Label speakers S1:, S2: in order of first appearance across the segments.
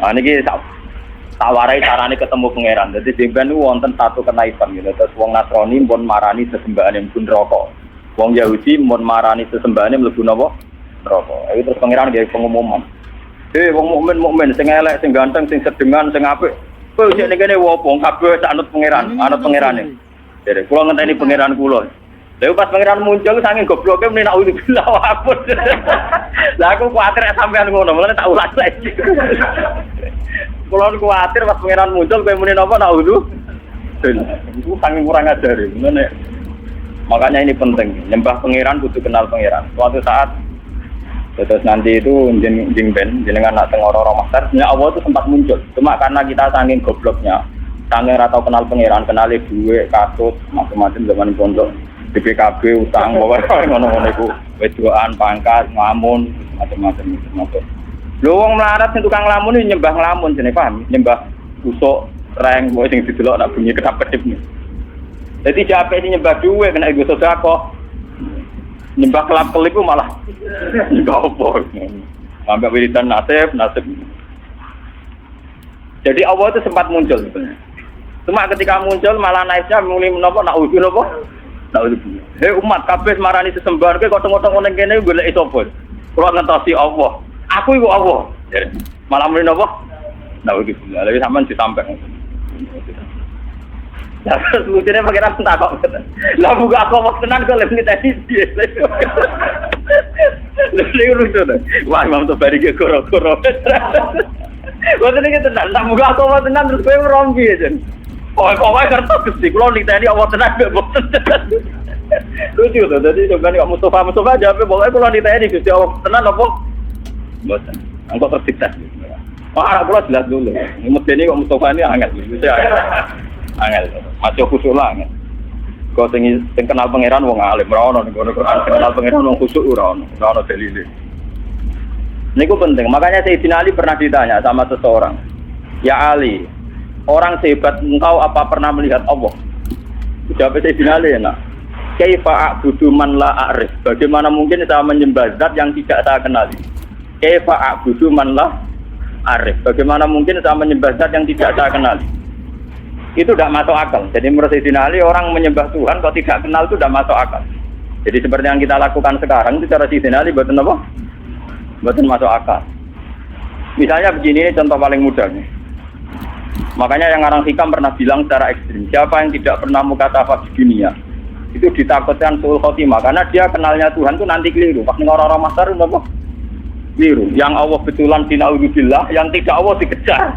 S1: Nah niki tak warai carane ketemu pangeran. Dadi sampeyan niku wonten satu kenaipan gitu. Terus wong Nasrani pun marani sesembahane mlebu neraka. Wong Yahudi pun marani sesembahane mlebu napa? Neraka. Iki terus pangeran gawe pengumuman. Wong mukmin sing elek, sing ganteng, sing sedengan, sing apik. Kowe sik ning kene wopo kabeh anut pangeran, anut pangerane. Jadi kula ngenteni pangeran kula. Lha pas pangeran muncul saking gobloke meni nak ulah bilah apun. Lah aku kuwatir sampean ngono, mulane tak ulas saiki. Kula kuwatir pas pangeran muncul kowe muni napa nak ulah. Itu saking kurang ajar ngene. Makanya ini penting, nyembah pangeran kudu kenal pangeran. Suatu saat terus nanti itu jenengan nak teng ora-ora master, Allah itu sempat muncul. Cuma karena kita saking gobloknya, saking ora tau kenal pangeran, kenali duit, kasut, macam-macam zaman pondok, BPKB, utang, pokoknya ngono-ngono iku, wedoan, pangkat, ngamun, macam-macam. Lho wong melarat sing tukang lamun iki nyembah nglamun jenenge paham, nyembah usuk, reng, kowe sing didelok nak bunyi kedap-kedip. Jadi jape ini nyembah duwe kena ego sedekah. Nyembah kelap-kelip ku malah enggak apa. Sampai wiridan nasib. Jadi Allah itu sempat muncul sebenarnya. Cuma ketika muncul malah naiknya mulai menapa nak uji napa? Nak uji. Hei umat kabeh marani sesembahan kowe kocok-kocok ning kene golek sapa? Kula ngentosi Allah. Aku iku Allah. Malah mulai napa? Nak uji. Lha sampean disampaikan. Lah lucunya pangeran takok. Lah buka aku wong tenan kok lek tadi. Lha lucu to. Wah, Imam Tobari ge koro-koro. Wonten iki tenan, tak buka aku wong tenan terus kowe rompi aja. Pokoke kertas Gusti kula niteni Allah tenan mbek boten. Lucu to. Dadi sampeyan kok Mustafa jawab pokoke kula niteni Gusti Allah tenan apa? Boten. Engko tersiksa. Wah, kula jelas dulu. Medeni kok Mustafa ini angel. Angel, masih khusyuk lah. Kau sing kenal pangeran wong alim, ora ono ning Quran kenal pangeran wong khusyuk ora ono dalile. Niku penting, makanya Sayyidina Ali pernah ditanya sama seseorang, "Ya Ali, orang sehebat engkau apa pernah melihat Allah?" Jawab Sayyidina Ali enak. "Kaifa a'budu man la a'rif?" Bagaimana mungkin saya menyembah zat yang tidak saya kenali? Kaifa a'budu man la a'rif? Bagaimana mungkin saya menyembah zat yang tidak saya kenali? Itu tidak masuk akal. Jadi menurut Sayyidina Ali orang menyembah Tuhan kalau tidak kenal itu tidak masuk akal. Jadi seperti yang kita lakukan sekarang itu cara Sayyidina Ali betul apa? Betul masuk akal. Misalnya begini ini contoh paling mudah nih. Makanya yang orang hikam pernah bilang secara ekstrim, siapa yang tidak pernah mukatafah di dunia itu ditakutkan suul khotimah karena dia kenalnya Tuhan itu nanti keliru. Pas orang-orang masar itu apa? Keliru. Yang Allah betulan dinaudzubillah, yang tidak Allah dikejar.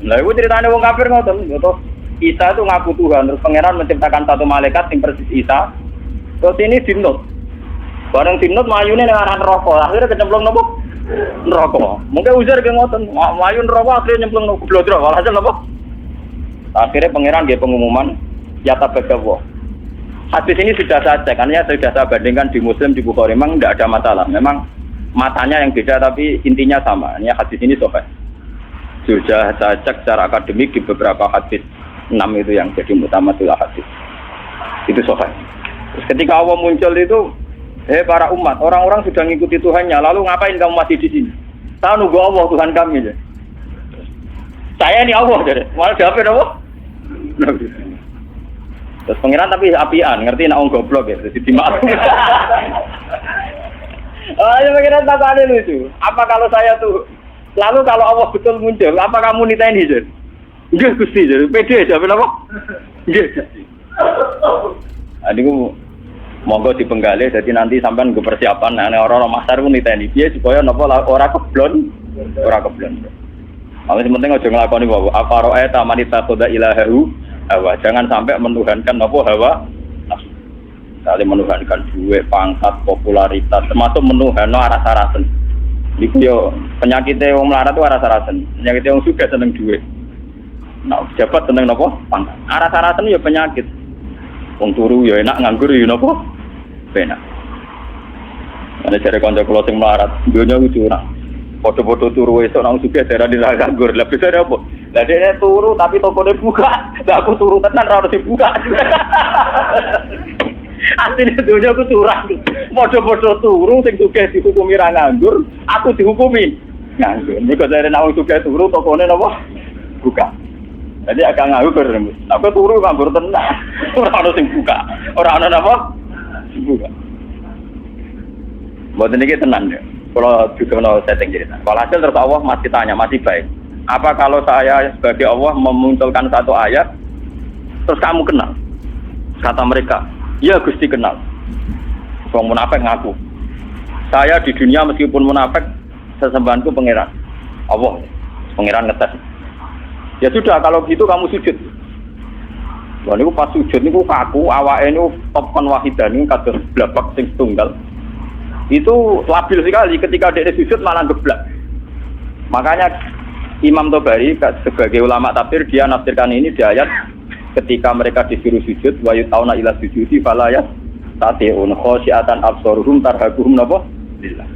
S1: Nah, itu ceritanya wong kafir ngoten, terus Isa itu ngaku Tuhan, terus pangeran menciptakan satu malaikat yang persis Isa. Terus ini dinut. Bareng dinut mayune ning arah neraka, akhirnya kecemplung nopo? Neraka. Mungkin ujar ke ngoten, mayu neraka akhirnya nyemplung nopo blodro, walhasil nopo? Akhirnya pangeran nggih pengumuman ya tabagawa. Hadis ini sudah saya cek, artinya sudah saya bandingkan di Muslim, di Bukhari, memang tidak ada masalah. Memang matanya yang beda tapi intinya sama. Ini hadis ini sahih. Sudah saya cek secara akademik di beberapa hadis 6 itu yang jadi mutamatul hadis. Itu sahih. Terus ketika Allah muncul itu, para umat, orang-orang sudah mengikuti Tuhannya, lalu ngapain kamu masih di sini? Saya nunggu Allah Tuhan kami. Ya. Saya ini Allah, jadi malah jawabin Allah. Terus pengiran tapi apian, ngerti nak orang goblok ya, jadi dimaklum. Ayo pengiran tak ada lucu. Apa kalau saya tuh? Lalu kalau Allah betul muncul, apa kamu niteni Jen? Nggih Gusti, Jen. Pede jawab apa? Nggih. Adiku monggo dipenggalih dadi nanti sampean nggo persiapan nek orang-orang masar ku niteni piye supaya napa ora keblon. Awake penting aja nglakoni wae apa roe tamanita qada ilahahu hawa. Jangan sampai menuhankan apa hawa. Saling menuhankan duit, pangkat, popularitas, termasuk menuhanno rasa-rasen. Iku yo penyakite wong melarat itu rasa-rasen. Penyakite wong sugih seneng dhuwit. Nah, pejabat seneng napa? Pangkat. Rasa-rasen yo penyakit. Wong turu yo enak, nganggur yo napa? Penak. Ana jare kanca kula sing melarat, donya ku curang. Padha-padha turu esuk nang sugih daerah di nganggur. Lah bisa apa? Lah dhek turu tapi tokone buka. Lah aku turu tenan ora dibuka. Asline donya ku curang. Padha-padha turu sing sugih dihukumi ra nganggur, aku dihukumi Nganggur. Mergo dari nang juga turu tokone napa? Buka. Jadi agak nganggur. Aku turu nganggur tenan. Ora ono sing buka. Ora ono napa? Buka. Mboten iki tenan ya. Kalau juga mau setting cerita. Walhasil terus Allah masih tanya, masih baik. Apa kalau saya sebagai Allah memunculkan satu ayat, terus kamu kenal? Kata mereka, iya Gusti kenal. Wong munafik ngaku. Saya di dunia meskipun munafik, sesembahanku pangeran. Allah, pangeran ngetes. Ya sudah, kalau gitu kamu sujud. Wah, niku pas sujud niku kaku, awake niku topon wahidan niku kados blabak sing tunggal. Itu labil sekali ketika dia sujud malah geblak. Makanya Imam Tobari sebagai ulama tafsir dia nafsirkan ini di ayat ketika mereka disuruh sujud wa yutauna ila sujudi fala yastati'un khasyiatan absaruhum tarhaquhum napa lillah.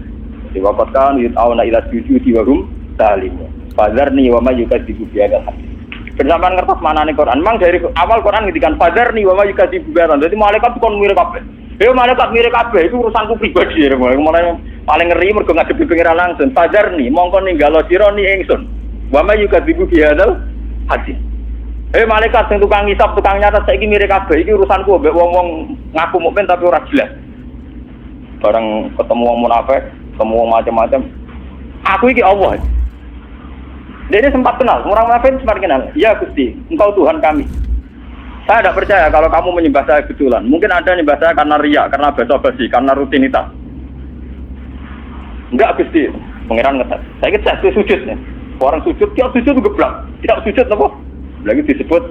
S1: Di waqt kan yutauna ila sujudi wa hum salimun. Fadzarni wa may yukadzibu bi hadzal hadits. Bersamaan ngertos manane Quran. Memang dari awal Quran ngendikan fadzarni wa may yukadzibu bi hadzal. Dadi malaikat kon mirip kabeh. Malaikat mirip kabeh itu urusanku pribadi ya. Mulai paling ngeri mergo ngadepi pengiran langsung. Fadzarni mongko ninggalo sira ni ingsun. Wa may yukadzibu bi hadzal hadits. Malaikat sing tukang ngisap, tukang nyatet saiki mirip kabeh iki urusanku mbek wong-wong ngaku mukmin tapi ora jelas. Bareng ketemu wong munafik, ketemu wong macam-macam. Aku iki Allah. Dia ini sempat kenal, orang munafik sempat kenal. Ya Gusti, Engkau Tuhan kami. Saya tidak percaya kalau kamu menyembah saya kebetulan. Mungkin Anda menyembah saya karena riya, karena basa-basi, karena rutinitas. Enggak Gusti, pangeran ngetes. Saya kira saya sujud nih. Orang sujud, dia sujud geblak. Tidak sujud apa? Lagi disebut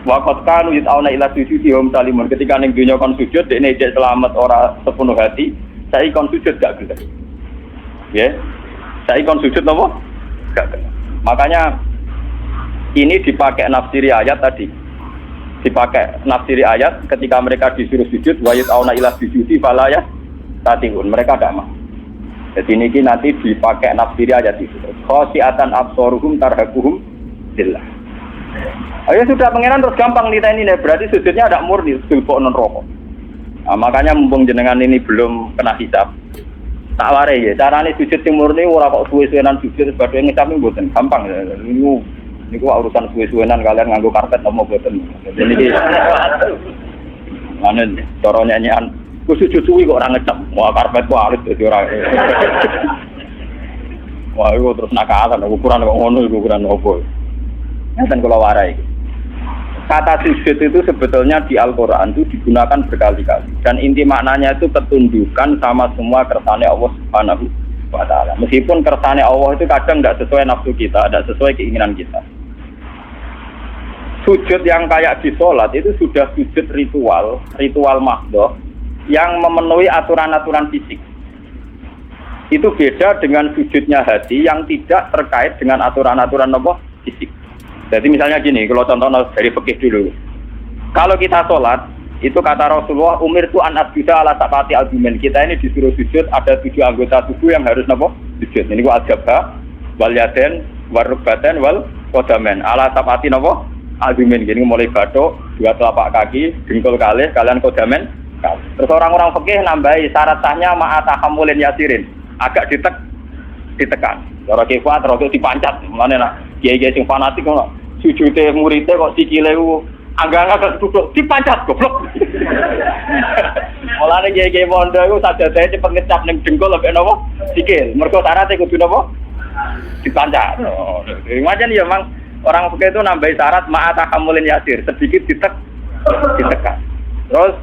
S1: waqad kanu yut'auna ila sujudi hum salimun. Ketika ning dunya kon sujud, dekne ijek selamat ora sepenuh hati. Saya kon sujud gak gelem. Ya. Saya kon sujud apa? Gak gelem. Makanya ini dipakai nafsiri ayat tadi. Dipakai nafsiri ayat ketika mereka disuruh sujud wa yut'auna ila sujudi fala yastati'un. Mereka tidak mau. Jadi ini nanti dipakai nafsiri ayat itu. Khasyiatan absaruhum tarhaquhum billah. Ayo sudah pangeran terus gampang nita ini berarti sujudnya ada murni sulpo non rokok. Nah, makanya mumpung jenengan ini belum kena hisab. Tak warai ya, carane sujud sing murni ora kok suwe-suwenan sujud sebagai ngecap mboten gampang. Niku urusan suwe-suwenan kalian nganggo karpet apa mboten. Jadi iki manen cara nyanyian ku sujud suwi kok ora ngecap. Wah karpet ku alus dadi ora. Wah iku terus nakalan ukuran kok ngono iku ukuran opo. Ngeten kula warai. Kata sujud itu sebetulnya di Al-Quran itu digunakan berkali-kali dan inti maknanya itu ketundukan sama semua kersane Allah Subhanahu wa ta'ala. Meskipun kersane Allah itu kadang tidak sesuai nafsu kita, tidak sesuai keinginan kita. Sujud yang kayak di sholat itu sudah sujud ritual mahdoh yang memenuhi aturan-aturan fisik. Itu beda dengan sujudnya hati yang tidak terkait dengan aturan-aturan fisik. Jadi misalnya gini, kalau contoh dari fikih dulu. Kalau kita sholat, itu kata Rasulullah, umir tu an asjuda ala sab'ati al-jumen. Kita ini disuruh sujud, ada 7 anggota tubuh yang harus sujud. Ini gua al-jabha, wal yaden, wal rukbaten, wal qadamen. Ala sab'ati al-jumen. Jadi mulai batuk, 2 telapak kaki, dengkul kalih, kalian qadamen. Terus orang-orang fikih nambahi syarat sahnya ma'atahamulin yasirin. Agak ditekan. Cara kifat terus dipancat. Mulane nak kiai-kiai sing fanatik ngono. Sujude muridé kok sikile ku angga-angga duduk dipancat goblok. Mulane kiai-kiai pondok iku sajadahe cepet ngecap ning dengkul lek napa? Sikil. Mergo syaratnya kudu napa? Dipancat. Macam ya Mang, orang fikih itu nambahi syarat ma'atahamulin yasir, sedikit ditekan. Terus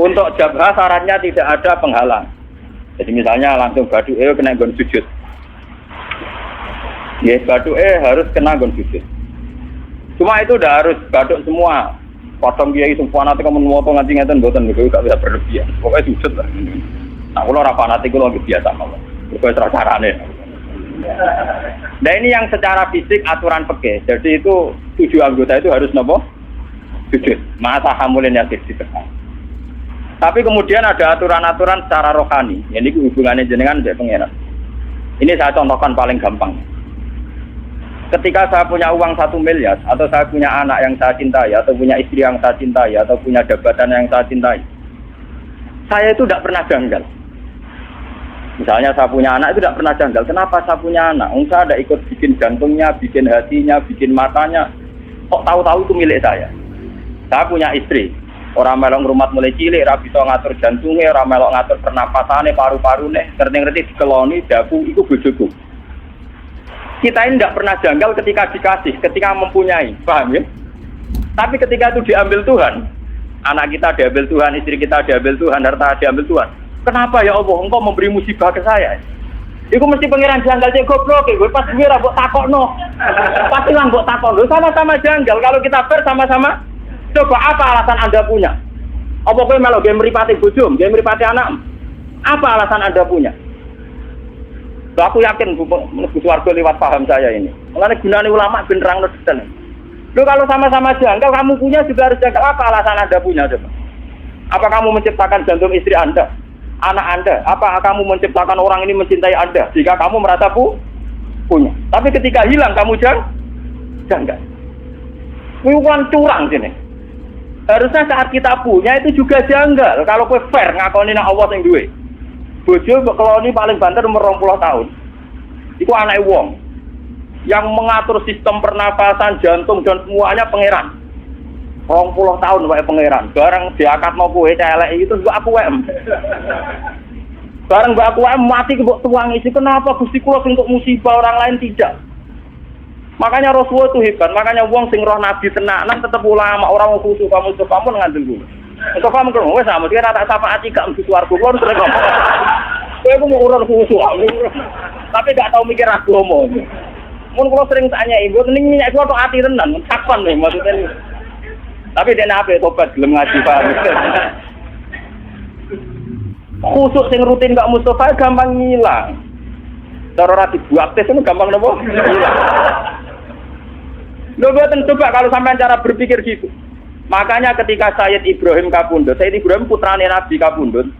S1: untuk jabha syaratnya tidak ada penghalang. Jadi misalnya langsung badu kena nggon sujud. Ya, batuk harus kena gon sujud. Cuma itu udah harus batuk semua. Potong kiai semua nanti kamu memotong ngaji ngeten mboten niku gak bisa berlebihan. Pokoknya sujud lah. Nah, kalau ora fanatik kula biasa mawon. Pokoke cara carane. Nah, ini yang secara fisik aturan fikih. Jadi itu 7 anggota itu harus napa? Sujud. Masa hamulin yakin ditekan. Tapi kemudian ada aturan-aturan secara rohani. Ini hubungannya jenengan mbek pangeran. Ini saya contohkan paling gampang. Ketika saya punya uang 1 miliar, atau saya punya anak yang saya cintai, atau punya istri yang saya cintai, atau punya jabatan yang saya cintai, saya itu tidak pernah janggal. Misalnya saya punya anak itu tidak pernah janggal. Kenapa saya punya anak? Saya ada ikut bikin jantungnya, bikin hatinya, bikin matanya. Kok tahu-tahu itu milik saya? Saya punya istri. Orang melok ngrumat mulai cilik, ora bisa ngatur jantungnya, orang melok ngatur pernapasannya, paru-parune, ngerti-ngerti dikeloni, dagu, itu bojoku. Kita ini tidak pernah janggal ketika dikasih, ketika mempunyai, paham ya? Tapi ketika itu diambil Tuhan, anak kita diambil Tuhan, istri kita diambil Tuhan, harta diambil Tuhan. Kenapa ya Allah, engkau memberi musibah ke saya? Iku mesti pangeran janggal cek goblok, gue pas gue ra mbok takokno. Pasti lah mbok takokno, sama-sama janggal. Kalau kita fair sama-sama, coba apa alasan Anda punya? Apa kowe melok game mripate bojo, game mripate anak? Apa alasan Anda punya? Loh, aku yakin mlebu swarga lewat paham saya ini. Mulane gunane ulama ben nerangno detail. Loh, kalau sama-sama janggal, kamu punya juga harus janggal. Apa alasan Anda punya coba? Apa kamu menciptakan jantung istri Anda? Anak Anda, apa kamu menciptakan orang ini mencintai Anda jika kamu merasa punya? Tapi ketika hilang kamu janggal. Bukan curang sini. Harusnya saat kita punya itu juga janggal. Kalau kowe fair ngakoni nang Allah sing duwe. Bojo keloni paling banter umur 20 tahun. Iku anake wong yang mengatur sistem pernapasan, jantung dan semuanya pangeran. 20 tahun wae pangeran. Bareng diakatno kowe celek itu mbok aku wae. Bareng mbok aku wae mati mbok tuangi. Kenapa Gusti kula sing untuk musibah orang lain tidak? Makanya Rasulullah itu hebat. Makanya wong sing roh nabi tenanan tetep ulama, orang khusus kamu pun ngandel dulu. Engko kamu kok wis sama dia tak syafaati gak mesti swarga kula terus kok. Kowe ku mau urun khusus. Tapi gak tau mikir agama. Mun kula sering tanya ibu ning minyak kula tok ati tenan, kapan nih maksudnya. Tapi dia nape tobat belum ngaji paham. Khusuk sing rutin Kak Mustafa gampang ngilang. Cara ora dibuat tes itu gampang nopo? Hilang. Lho boten coba kalau sampean cara berpikir gitu. Makanya ketika Sayyid Ibrahim Kapundhut, Sayyid Ibrahim putrane Nabi Kapundhut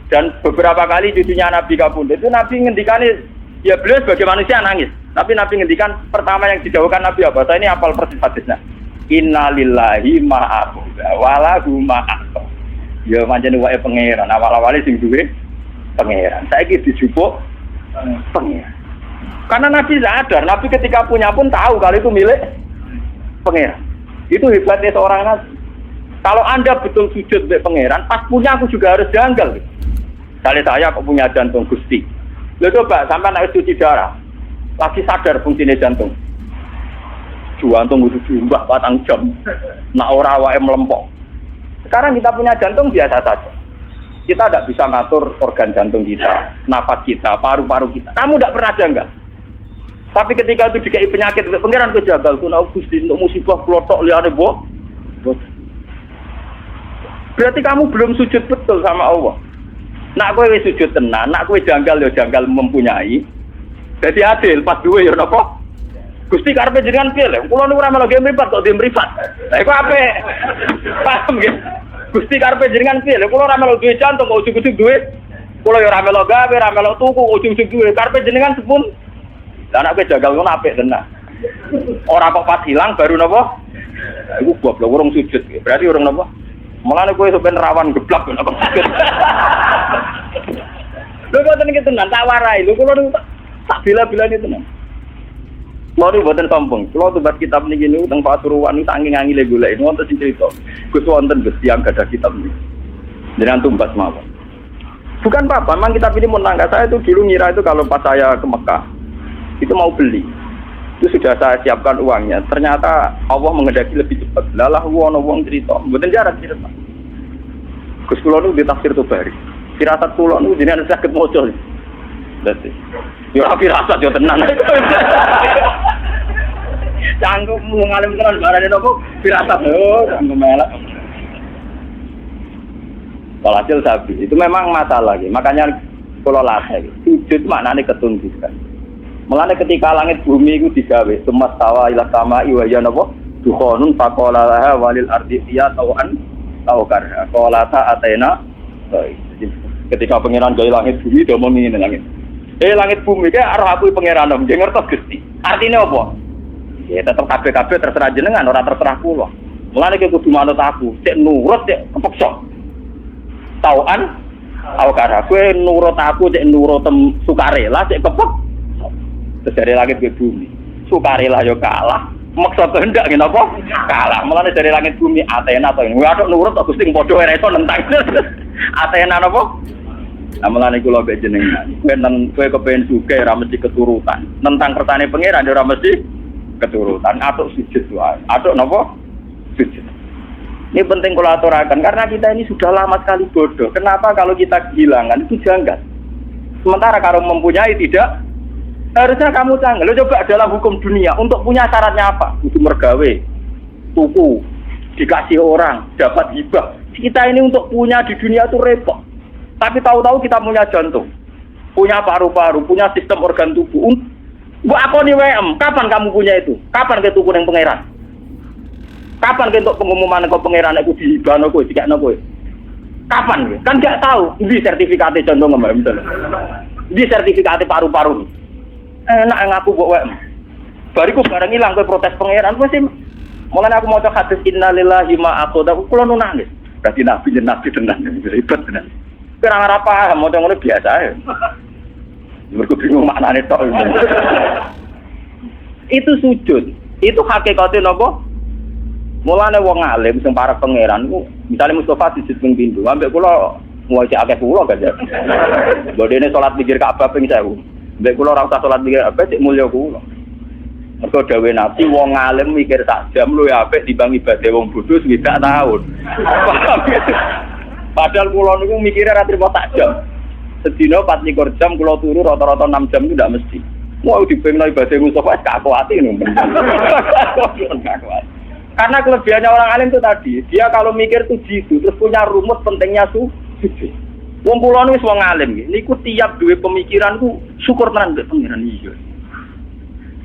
S1: dan beberapa kali cucunya Nabi Kapundhut itu Nabi ngendikane ya beliau sebagai manusia nangis. Tapi Nabi ngendikan pertama yang dijauhkan Nabi apa? Saya ini apal persis hadisnya. Innalillahi ma'abuda walahu ma'abuda. Ya pancen wae pangeran, awal-awale sing duwe pangeran. Saiki dijupuk pangeran. Karena Nabi sadar, Nabi ketika punya pun tahu kalau itu milik pangeran. Itu hebatnya seorang Nabi. Kalau Anda betul sujud milik pangeran, pas punya aku juga harus janggal. Misalnya saya kok punya jantung Gusti. Lho coba sampai nek cuci darah, lagi sadar fungsinya jantung. Jantung kudu diumbah 4 jam. Nak ora awake melempok. Sekarang kita punya jantung biasa saja. Kita tidak bisa ngatur organ jantung kita, nafas kita, paru-paru kita. Kamu tidak pernah janggal. Tapi ketika itu dikai penyakit, pangeran kejagal, kuna Gusti untuk musibah klotok liane bos. Berarti kamu belum sujud betul sama Allah. Nak kowe wis sujud tenan, nak kowe janggal ya janggal mempunyai. Jadi adil, pas duwe ya napa? Gusti karepe jenengan piye lho? Kula niku ora melok game mripat kok game mripat. Lah iku apik. Paham nggih? Gusti karepe jenengan piye lho? Kula ora melok duwe jantung kok ujug-ujug duwe. Kula ya ora melok gawe, ora melok tuku, ujug-ujug duwe. Karepe jenengan sepun. Lah nek kowe jagal ngono apik tenan. Ora kok pas hilang baru napa? Iku goblok urung sujud. Berarti urung napa? Mulane kowe sampeyan rawan geblak napa sujud. Lho kok tenan iki tenan tak warai. Lho kula niku tak bila-bilane tenan. Kulo niku mboten sombong. Kulo tumbas kitab niki niku teng Pasuruan niku saking angile golek wonten sing crito. Gus wonten Gus tiyang gadah kitab niki. Jenengan tumbas mawon. Bukan apa-apa, memang kitab ini menangga. Saya itu dulu ngira itu kalau pas saya ke Mekah itu mau beli. Itu sudah saya siapkan uangnya. Ternyata Allah mengendaki lebih cepat. Lalah wono wong crito. Mboten jarak cerita. Gus kulo niku di tafsir Tobari. Firasat kulo niku jenengan saged maca. Dadi yo ora firasat yo tenan. Canggung ngalim tenan barane nopo firasat yo canggung melak. Walhasil sapi itu memang masalah gitu. Makanya kula latih sujud maknane ketundukan. Mulane ketika langit bumi itu digawe semastawa ila sama wa ya napa dukhonun faqala laha walil ardi ya tawan tawkar qala ta atena. Ketika pangeran gawe langit bumi do ngene langit. Langit bumi ke arah aku pangeran om, dia ngertos Gusti. Artinya apa? Ya tetap kabeh-kabeh terserah jenengan, ora terserah kula. Mulane ki kudu manut aku, cek nurut cek kepeksa. Tauan Aku kara kowe nurut aku cek nurut sukarela cek kepek. Terus dari langit ke bumi. Sukarela yo kalah. Maksa kehendak ngene apa? Kalah. Mulane dari langit bumi Athena to. Waduh nurut kok Gusti padha ora iso nentang. Athena napa? Mulane kula mbek jenengan. Kowe kepengin sugih ora mesti keturutan. Nentang kersane pangeran ora mesti keturutan. Atuk sujud wae. Atuk napa? Sujud. Ini penting kalau aturakan karena kita ini sudah lama sekali bodoh. Kenapa kalau kita kehilangan itu janggal? Sementara kalau mempunyai tidak, harusnya kamu canggih. Lo coba dalam hukum dunia untuk punya syaratnya apa? Untuk mergawe, tuku, dikasih orang, dapat hibah. Kita ini untuk punya di dunia itu repot. Tapi tahu-tahu kita punya jantung, punya paru-paru, punya sistem organ tubuh. Buat aku nih WM, kapan kamu punya itu? Kapan kita tuku yang pangeran? Kapan untuk pengumuman kok pangeran aku dihibahno kowe, dikakno kowe? Kapan? Kan enggak tahu. Ini sertifikatnya contoh Mbak Misalnya. Ini sertifikatnya paru-paru. Enak ngaku kok wae. Bariku bareng ilang kowe protes pangeran wis mulane aku maca hadis innalillahi ma aqada kula nu nangis. Dadi nabi tenan ribet tenan. Ora ora paham maca ngono biasa ae. Mergo bingung maknane tok. Itu sujud. Itu hakikate napa? Mulane wong alim sing para pangeran ku misale Mustofa sujud ping pindho ambek kula ngoisi akeh kula gak. Bodene salat pikir Ka'bah ping 1000. Mbek kula ora usah salat mikir apa cek mulya kula. Mergo dawuh Nabi wong alim mikir sak jam luwih apik timbang ibadah wong bodho swidak taun. Padahal kula niku mikire ra trimo sak jam. Sedina 24 jam kula turu rata-rata 6 jam itu ndak mesti. Mau dibengno ibadah Mustofa gak kuwati ngono. Karena kelebihannya orang alim itu tadi, dia kalau mikir tuh jitu, terus punya rumus pentingnya sujud. Wong kula niku wis wong alim nggih. Niku tiap duwe pemikiran ku syukur tenan mbek pangeran iya.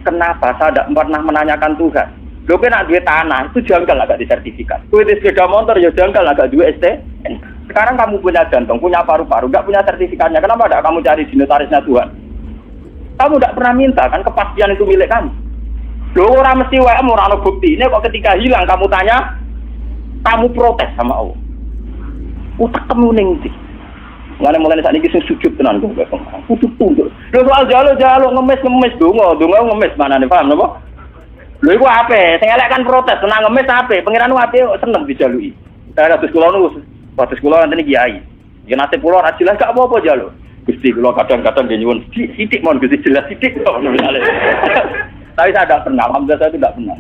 S1: Kenapa saya tidak pernah menanyakan Tuhan? Lho kowe nek duwe tanah itu janggal agak disertifikat. Kowe di sepeda motor ya janggal agak duwe STN. Sekarang kamu punya jantung, punya paru-paru, enggak punya sertifikatnya. Kenapa tidak kamu cari di notarisnya Tuhan? Kamu tidak pernah minta kan kepastian itu milik kamu. Lho ora mesti wae ora ono buktine kok ketika hilang kamu tanya, kamu protes sama Allah. Utak kamu ning ndi? Mulane sakniki sing sujud tenan kok kudu tunduk. Lho soal jalo ngemis donga ngemis manane paham napa? Lho iku ape? Sing elek kan protes, tenang ngemis ape? Pangeran ape seneng dijaluki. Kados kula niku, kados kula nanti kiai. Yen ate kula ora jelas gak apa-apa jaluk. Gusti kula kadang-kadang nggih nyuwun sithik mon Gusti jelas sithik kok misale. Tapi saya tidak pernah, alhamdulillah saya tidak pernah.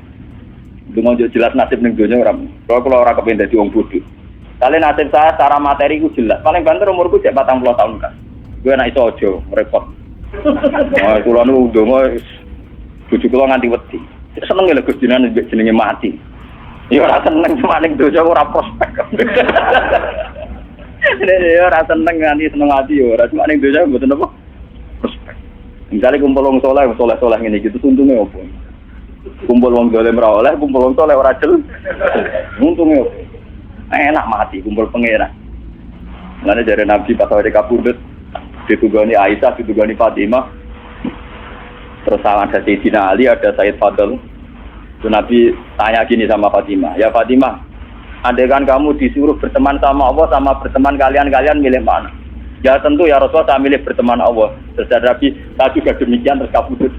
S1: Dengan jelas nasib ning donya orang. Kalau orang kepengin dadi wong bodho. Kali nasib saya secara materi ku jelas. Paling banter umurku cek 40 tahun kan. Gue nek iso aja repot. Nah, kula nu ndonga bojo kula nganti wedi. Seneng lho Gusti jenenge mati. Ya ora seneng cuma ning donya ora prospek. Ya ora seneng nganti seneng ati ya ora cuma ning donya mboten apa. Prospek. Misalnya kumpul wong soleh ngene gitu untungnya apa? Kumpul wong dolim ora oleh, kumpul wong soleh ora jel. Untungnya apa? Enak mati kumpul pangeran. Mulane jare Nabi pas awake kapundhut ditugani Aisyah, ditugani Fatimah. Terus ada Sayyidina Ali, ada Sayyid Fadl. Itu Nabi tanya gini sama Fatimah, "Ya Fatimah, andaikan kamu disuruh berteman sama Allah sama berteman kalian milih mana?" Ya tentu ya Rasulullah saya milih berteman Allah. Terus Nabi saya juga demikian terus kabudut.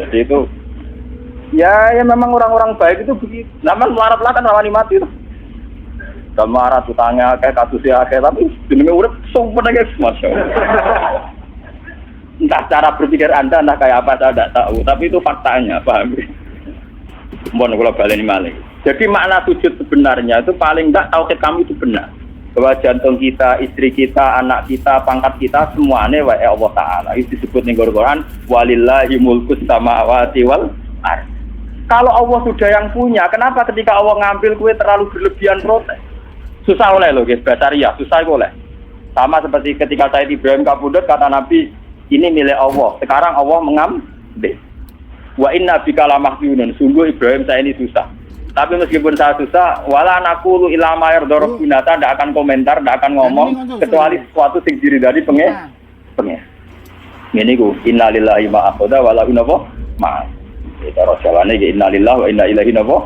S1: Jadi itu ya memang orang-orang baik itu begitu. Namun melarat lah kan rawani mati tuh. Sama ratu tanya kayak kasusnya kayak tapi jenenge urip sumpah guys Masya Allah. Entah cara berpikir Anda entah kayak apa saya tidak tahu, tapi itu faktanya, paham? Mohon kalau baleni malih. Jadi makna sujud sebenarnya itu paling enggak tauhid kami itu benar. Bahwa jantung kita, istri kita, anak kita, pangkat kita semuanya wa Allah Ta'ala. Itu disebut ning Quran walillahi mulkus samawati wal ardh. Kalau Allah sudah yang punya, kenapa ketika Allah ngambil kue terlalu berlebihan protes? Susah oleh loh guys, Basaria, susah oleh. Sama seperti ketika Sayyid Ibrahim kabudut kata Nabi, ini milik Allah. Sekarang Allah mengambil. Wa inna bika lamahjunun. Sungguh Ibrahim saya ini susah. Tapi meskipun saya susah, wala naqulu illa ma yardor binata, tidak akan komentar, tidak akan ngomong kecuali sesuatu sing diridani pengen. Ngene iku innalillahi ma akhadha wala innahu ma. Cara jawane iki innalillahi wa inna ilaihi raji'un.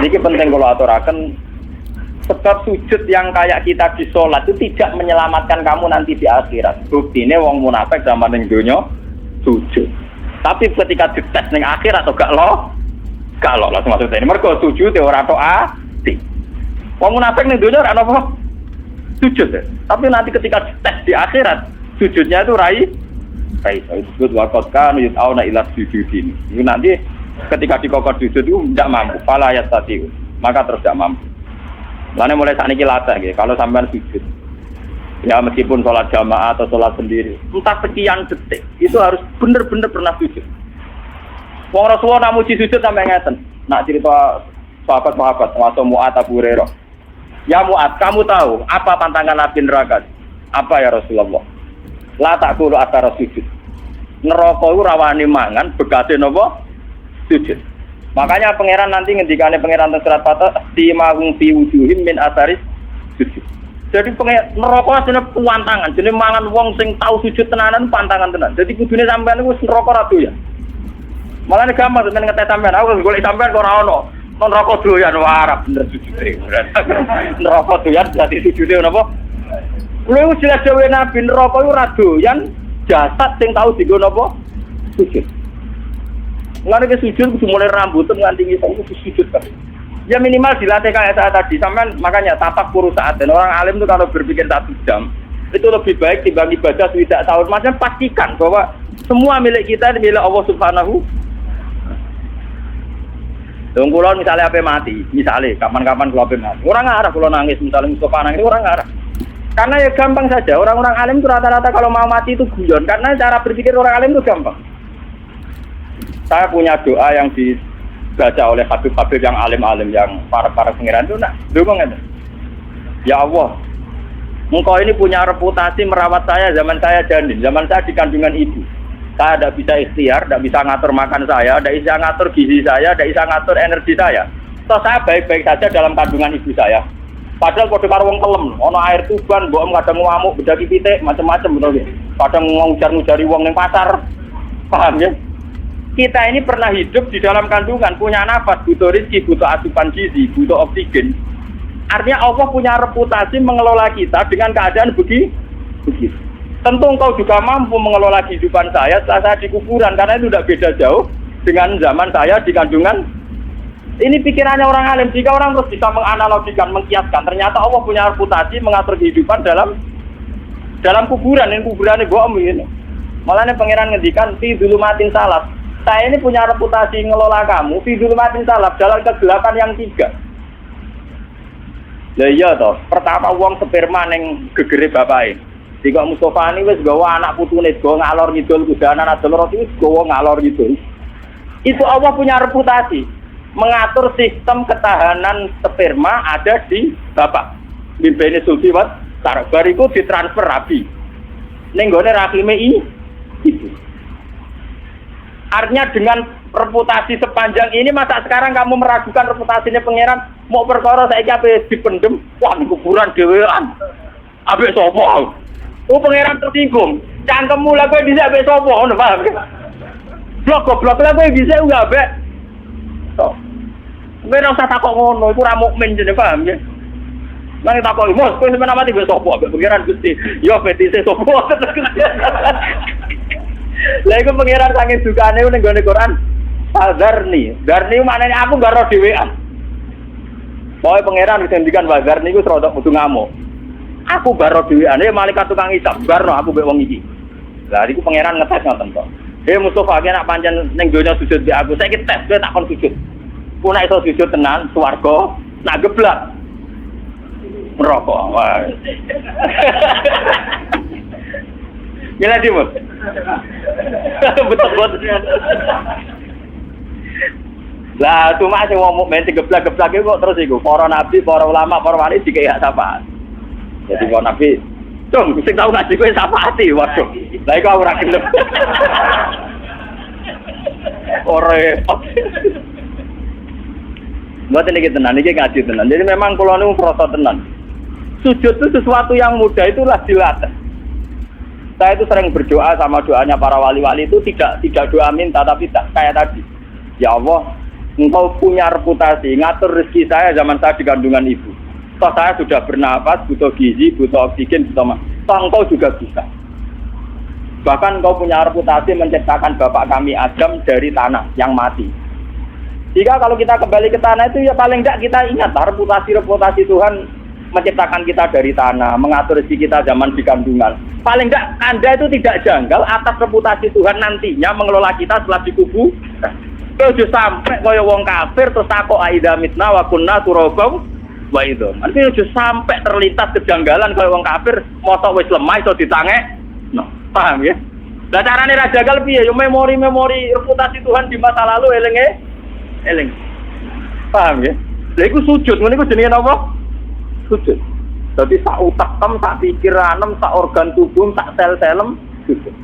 S1: Niki penting kula aturaken Sebab sujud yang kayak kita di sholat itu tidak menyelamatkan kamu nanti di akhirat. Buktinya wong munafik zaman ning donya sujud. Tapi ketika dites ning akhirat atau gak lo langsung masuk ini. Mergo sujud ya ora tok ati. Wong munafik ning donya ora apa sujud. Tapi nanti ketika dites di akhirat sujudnya itu rai disebut waqad kanu yut'auna ila sujudin. Itu nanti ketika dikokor sujud itu tidak mampu, fala yastati. Maka terus tidak mampu. Lainnya mulai saat ini latih, gitu. Kalau sampean sujud, ya meskipun sholat jamaah atau sholat sendiri, entah sekian detik, itu harus benar-benar pernah sujud. Wong Rasulullah namuji sujud sampai ngeten. Nak cerita sahabat-sahabat, termasuk Mu'ad Abu Hurairah. Ya Mu'ad, kamu tahu apa tantangan Nabi neraka? Apa ya Rasulullah? La ta'kulu athara sujud. Neraka itu rawani mangan, begate napa? Sujud. Makanya pangeran nanti ngendikane pangeran teng surat Fatah timahum fi wujuhim min atharis sujud. Jadi neraka asline pantangan, jenenge mangan wong sing tau sujud tenanan pantangan tenan. Jadi kudune sampean iku neraka ra doyan. Malah nek gampang sampean ngetes sampean, aku golek sampean kok ora ono. Non neraka doyan wae bener sujude. Neraka doyan dadi sujude napa? Lha jelas dhewe Nabi neraka iku ora doyan jasad sing tau dienggo napa? Sujud. Nggak ada sujud, kudu mulai rambut nganti ngisor itu sujud kan. Ya minimal dilatih kayak saat tadi, sampean makanya tapak puru saat. Dan orang alim itu kalau berpikir 1 jam itu lebih baik timbang ibadah tidak tahun. Maksudnya pastikan bahwa semua milik kita milik Allah Subhanahu. Kalau misalnya apa mati, misalnya kapan-kapan kalau apa mati, orang ngarah kalau nangis misalnya Mustafa nangis orang ngarah. Karena ya gampang saja, orang-orang alim itu rata-rata kalau mau mati itu guyon. Karena cara berpikir orang alim itu gampang. Saya punya doa yang dibaca oleh habib-habib yang alim-alim, yang para pengiran itu, ya Allah, Engkau ini punya reputasi merawat saya zaman saya janin, zaman saya di kandungan ibu. Saya tidak bisa ikhtiar, tidak bisa ngatur makan saya, tidak bisa ngatur gizi saya, tidak bisa ngatur energi saya. So saya baik-baik saja dalam kandungan ibu saya. Padahal kode karo wong kelem, ono air tuban, mbok kadang ngamuk, bedaki pitik, macam-macam betul. Kadang ngujar-ngujari wong ning pasar. Paham ya? Kita ini pernah hidup di dalam kandungan, punya nafas, butuh rezeki, butuh asupan gizi, butuh oksigen. Artinya Allah punya reputasi mengelola kita dengan keadaan begitu. Tentu engkau juga mampu mengelola kehidupan saya setelah saya di kuburan, karena itu tidak beda jauh dengan zaman saya di kandungan. Ini pikirannya orang alim. Jika orang terus bisa menganalogikan, mengkiaskan, ternyata Allah punya reputasi mengatur kehidupan dalam kuburan. Ini kuburan ini bohong ini. Malah ini pangeran ngendikan fi dzulumatin salat. Saya ini punya reputasi ngelola kamu fi dzulumatin salat dalam kegelapan yang 3. Lah iya toh, pertama wong sperma ning gegere bapake. Jika Mustofa ini wis gawa anak putune, gawa ngalor ngidul kudanan adol roti wis gawa ngalor ngidul. Itu Allah punya reputasi mengatur sistem ketahanan sperma ada di bapak. Bimbene sulfiwat taruh bariku ditransfer rabi. Ning gone rahime itu. Artinya dengan reputasi sepanjang ini, masa sekarang kamu meragukan reputasinya pangeran? Mau perkara saiki ape dipendem, wah di kuburan dhewean. Ape sapa? Oh pangeran tersinggung. Cangkemmu lha kowe dhisik ape sapa ngono paham? Blok-blok lha kowe dhisik enggak ape. Tok. Kowe ora usah takok ngono, iku ora mukmin jenenge paham ya. Nang takoki, "Mos, kowe sampeyan mati wis sapa ape pangeran Gusti?" Yo fetise sapa. Lah iku pangeran saking dukane ning gone Quran. Darni maknane aku gak ro dhewean. Pokoke pangeran wis ngendikan Darni iku rodok kudu ngamuk. Aku gak ro dhewean, malaikat tukang hisab barno aku mbek wong iki. Lah iku pangeran ngetes ngoten kok. Mustofa ki nak pancen ning donya sujud mbek aku, saiki tes kowe takon sujud. Ku nek iso sujud tenan swarga, nak geblak neraka. Wah. Gila dia, Bos. Betul. Lah, cuma sing wong mukmin geblak-geblak iku kok terus iku para nabi, para ulama, para wali dikek syafaat. Jadi kok nabi, "Cung, sing tau ngaji kowe syafaati." Waduh. Lah iku ora gelem. Ora repot. Mboten iki tenan, iki ngaji tenan. Jadi memang kula niku krasa tenan. Sujud itu sesuatu yang mudah, itulah dilatih. Saya itu sering berdoa sama doanya para wali-wali itu tidak doa minta, tapi kayak tadi. Ya Allah, Engkau punya reputasi ngatur rezeki saya zaman saya di kandungan ibu. Toh saya sudah bernapas, butuh gizi, butuh oksigen, butuh toh engkau juga bisa. Bahkan engkau punya reputasi menciptakan bapak kami Adam dari tanah yang mati. Jika kalau kita kembali ke tanah itu ya paling tidak kita ingat reputasi Tuhan menciptakan kita dari tanah, mengatur rezeki kita zaman di kandungan. Paling tidak Anda itu tidak janggal atas reputasi Tuhan nantinya mengelola kita setelah dikubur. Kalau sampai kaya wong kafir terus takok aida mitna wa kunna turabam wa itu. Artinya udah sampai terlintas kejanggalan kaya wong kafir mosok wis lemah iso ditangek. No, paham ya? Lah carane ra jagal piye? Yo memori reputasi Tuhan di masa lalu eling. Paham ya? Lha iku sujud, ngene iku jenenge apa? Sujud. Jadi sak utak sak pikiran, sak organ tubuh, sak sel-selem sujud.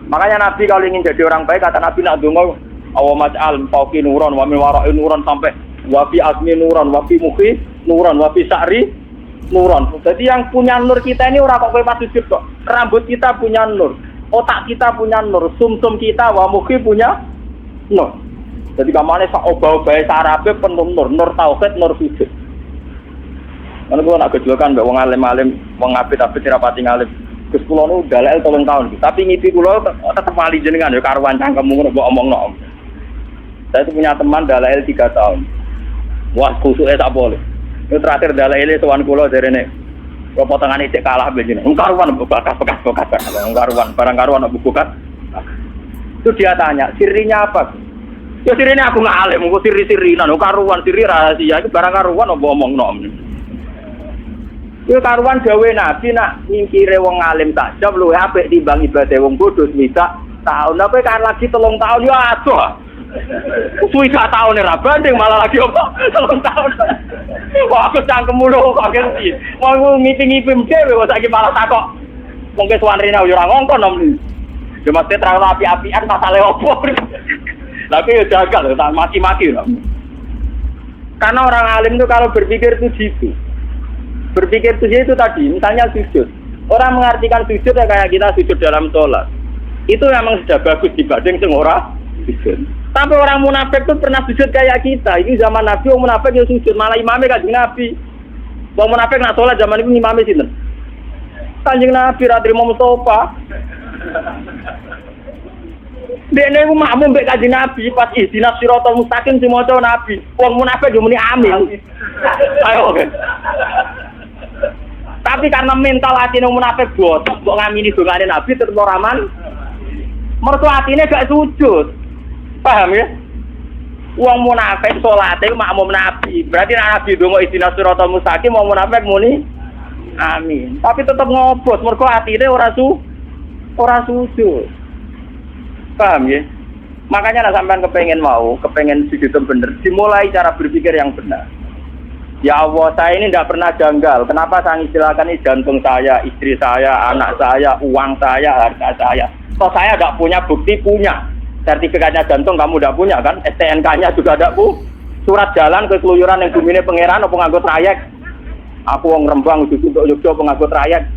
S1: Makanya Nabi kalau ingin jadi orang baik kata Nabi nak donga awa mas'al fauqi nuran wa min wara'i nuran sampai wa fi azmi nuran wa fi mukhi nuran wa fi sa'ri nuran. Jadi yang punya nur kita ini ora kok kowe pas sujud kok. Rambut kita punya nur, otak kita punya nur, sumsum kita wa mukhi punya nur. Jadi kamane sak obah-obahe sarape penuh nur tauhid, nur sujud. Ana kula nak gejolokan mbek wong alim-alim, wong apit-apit ora pati ngalim. Gus kula nu dalel 3 tahun. Tapi ngipi kula tetep mali jenengan ya karuan cangkemmu ngono mbok omongno. Saya itu punya teman dalel 3 tahun. Wah, kusuke tak boleh. Itu terakhir dalel sowan kula derene. Kula potongane cek kalah benjene. Karuan bekas. Karuan, barang karuan buku kan. Itu dia tanya, sirinya apa? Ya sirine aku ngalim, kok siri-sirinan, karuan siri rahasia iki barang karuan apa omongno. Yo karuan gawe Nabi nak ngingkire wong alim takjab luwih apik timbang ibadah wong bodoh mita tahun. Tapi kan lagi 3 tahun yo adoh. Suwi 3 tahun ora banding malah lagi apa 3 tahun. Wah aku cangkemmu lho kok ngerti. Mau ngipi-ngipi dhewe kok saiki malah takok. Wong ke suwarine yo ora ngongkon nom. Yo mesti terlalu api-apian masale opo. Tapi ya jagal, tak maki-maki loh. Karena orang alim itu kalau berpikir itu gitu. Berpikir itu tadi, misalnya sujud. Orang mengartikan sujud ya kayak kita sujud dalam sholat. Itu memang sudah bagus dibanding semua sujud. Tapi orang munafik itu pernah sujud kayak kita. Ini zaman Nabi, orang munafik yang sujud. Malah imamnya kanjeng Nabi. Orang munafik nak sholat zaman itu imamnya sinten. Kanjeng Nabi ratri mau Mustafa. Dene ku makmum mbek kanjeng Nabi pas ihdinas siratal mustaqim si maca Nabi. Wong munafik yo muni amin. Ayo oke. Tapi karena mental atine munafik botok kok ngamini dongane Nabi terus ora aman. Mergo atine gak sujud. Paham ya? Wong munafik salate makmum Nabi. Berarti Nabi donga ihdinas siratal mustaqim wong munafik muni amin. Tapi tetep ngobos mergo atine ora sujud. Paham ya? Makanya nak sampean kepengen sujud bener, dimulai cara berpikir yang benar. Ya Allah, saya ini tidak pernah janggal. Kenapa saya istilahkan ini jantung saya, istri saya, anak saya, uang saya, harta saya. Toh saya tidak punya bukti punya. Sertifikatnya jantung kamu tidak punya kan? STNK-nya juga tidak punya. Surat jalan ke keluyuran yang bumine pangeran apa nganggo trayek. Aku wong Rembang untuk Yogyakarta penganggo trayek.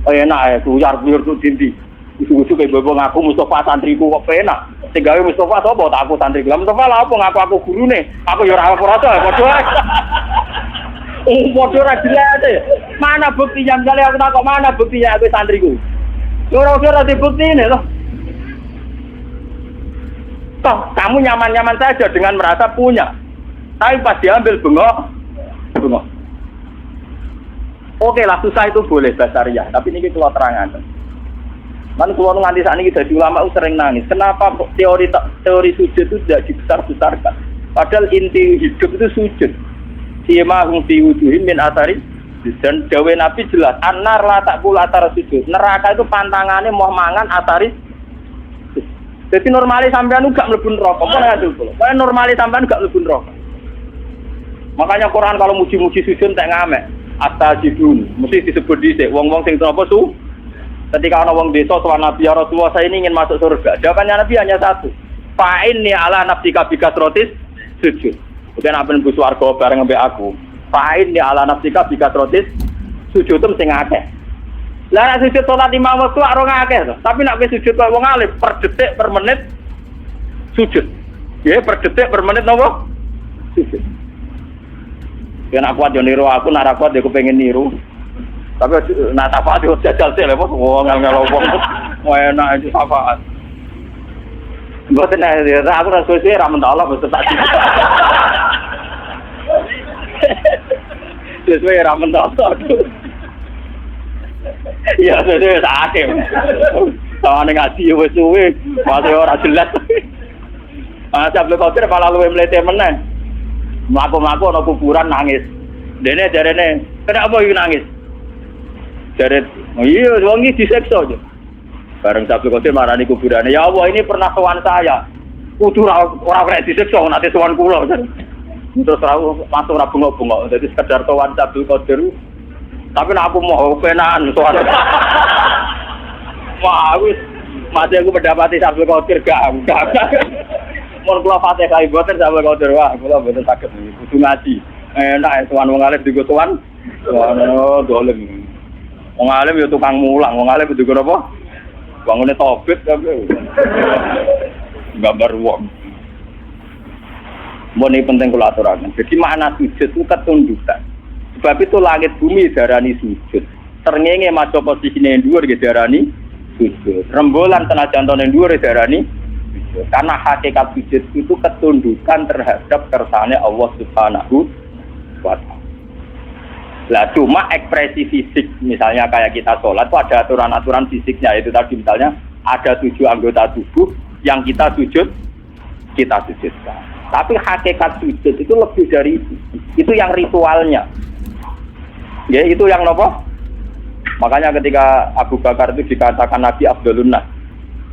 S1: Oh enak ya, keluyur tuh dindi. Usu-usu kayak bobo ngaku Mustafa santriku kok penak. Sehingga Mustafa sapa tak aku santriku. Mustafa lah apa ngaku aku gurune. Aku yo ora ora padha. Padha ora jelas. Mana buktinya misalnya aku takok mana buktinya aku santriku. Ora dibuktine loh. Toh kamu nyaman-nyaman saja dengan merasa punya. Tapi pas diambil bengok. Oke lah susah itu boleh basariah, tapi ini kalau terangan. Man kalau nganti saat ini jadi ulama sering nangis. Kenapa teori sujud itu tidak dibesar-besarkan? Padahal inti hidup itu sujud. Sima hum fi wujuhim min athari. Dan dawe Nabi jelas. Anar la taqul athar sujud. Neraka itu pantangannya mau mangan athari. Jadi normalis sampean gak mlebu neraka. Kok ngadu kula. Kaya normalis sampean gak mlebu neraka. Makanya Quran kalau muji-muji sujud tak ngamek. Astajidun. Mesti disebut dhisik wong-wong sing apa su? Ketika orang desa soal Nabi ya Rasulullah saya ini ingin masuk surga. Jawabannya Nabi hanya satu. Fa'inni ala nafsika bikasrotis sujud. Bukan apa yang busu warga bareng mbek aku. Fa'inni ala nafsika bikasrotis sujud itu mesti ngakeh. Lah nek sujud salat 5 waktu ora ngakeh to. Tapi nek wis sujud kok wong alim per detik per menit sujud. Ya per detik per menit napa? Sujud. Kena kuat yo niru aku, nek kuat yo kepengin niru. Tapi nak syafaat yo jajal sih lho, wong ngel wong. Enak iki syafaat. Mboten aku ra suwe-suwe ra mentok Allah mboten tak. Sesuai ra mentok. Iya, sesuai sakit. Soale ngaji wis suwe, masih ora jelas. Abdul Qadir malah luwih mlete meneh. Mlaku-mlaku ana kuburan nangis. Dene jarene, "Kenapa iki nangis?" Jare, "Iya, wong iki disiksa aja." Bareng Abdul Qadir marani kuburane, "Ya Allah, ini pernah sowan saya. Kudu ora kena disiksa nate sowan kula." Terus masuk ora bengok-bengok. Dadi sekedar sowan Abdul Qadir. Tapi nek aku mau penahan sowan. Wah, wis mati aku mendapati Abdul Qadir gak. Mun kula Fatihah boten Abdul Qadir wah, kula boten saged kudu ngaji. Enak sowan wong alim digo sowan. Ono dolen. Wong alim ya tukang mulang, wong alim digo apa? Bangune tobit tapi. Gambar wong. Ini penting kula aturaken. Jadi makna sujud itu ketundukan. Sebab itu langit bumi darani sujud. Srengenge maca posisine dhuwur nggih darani sujud. Rembulan senajan tone dhuwur darani sujud. Karena hakikat sujud itu ketundukan terhadap kersane Allah Subhanahu wa taala. Lah cuma ekspresi fisik misalnya kayak kita sholat itu ada aturan-aturan fisiknya, itu tadi misalnya ada 7 anggota tubuh yang kita sujudkan. Tapi hakikat sujud itu lebih dari itu yang ritualnya. Ya itu yang apa? Makanya ketika Abu Bakar itu dikatakan Nabi Abdulun Nas,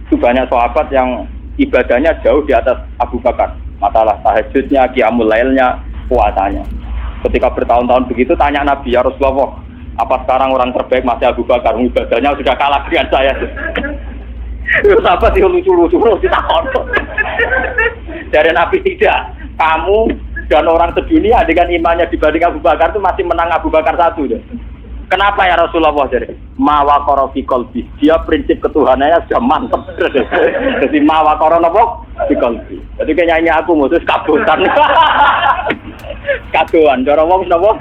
S1: itu banyak sahabat yang ibadahnya jauh di atas Abu Bakar. Masalah tahajudnya, qiyamul lailnya, puasanya. Ketika bertahun-tahun begitu tanya Nabi, "Ya Rasulullah, apa sekarang orang terbaik masih Abu Bakar? Ibadahnya sudah kalah dengan saya." Sahabat itu lucu-lucu ditakon. Dari Nabi tidak. Kamu dan orang sedunia dengan imannya dibanding Abu Bakar itu masih menang Abu Bakar satu. Kenapa ya Rasulullah? Jadi mawakoro fi qalbi. Dia prinsip ketuhanannya sudah mantap. Jadi mawakoro napa? Fi qalbi. Jadi kayaknya aku mutus kabutan. Kadoan cara wong napa?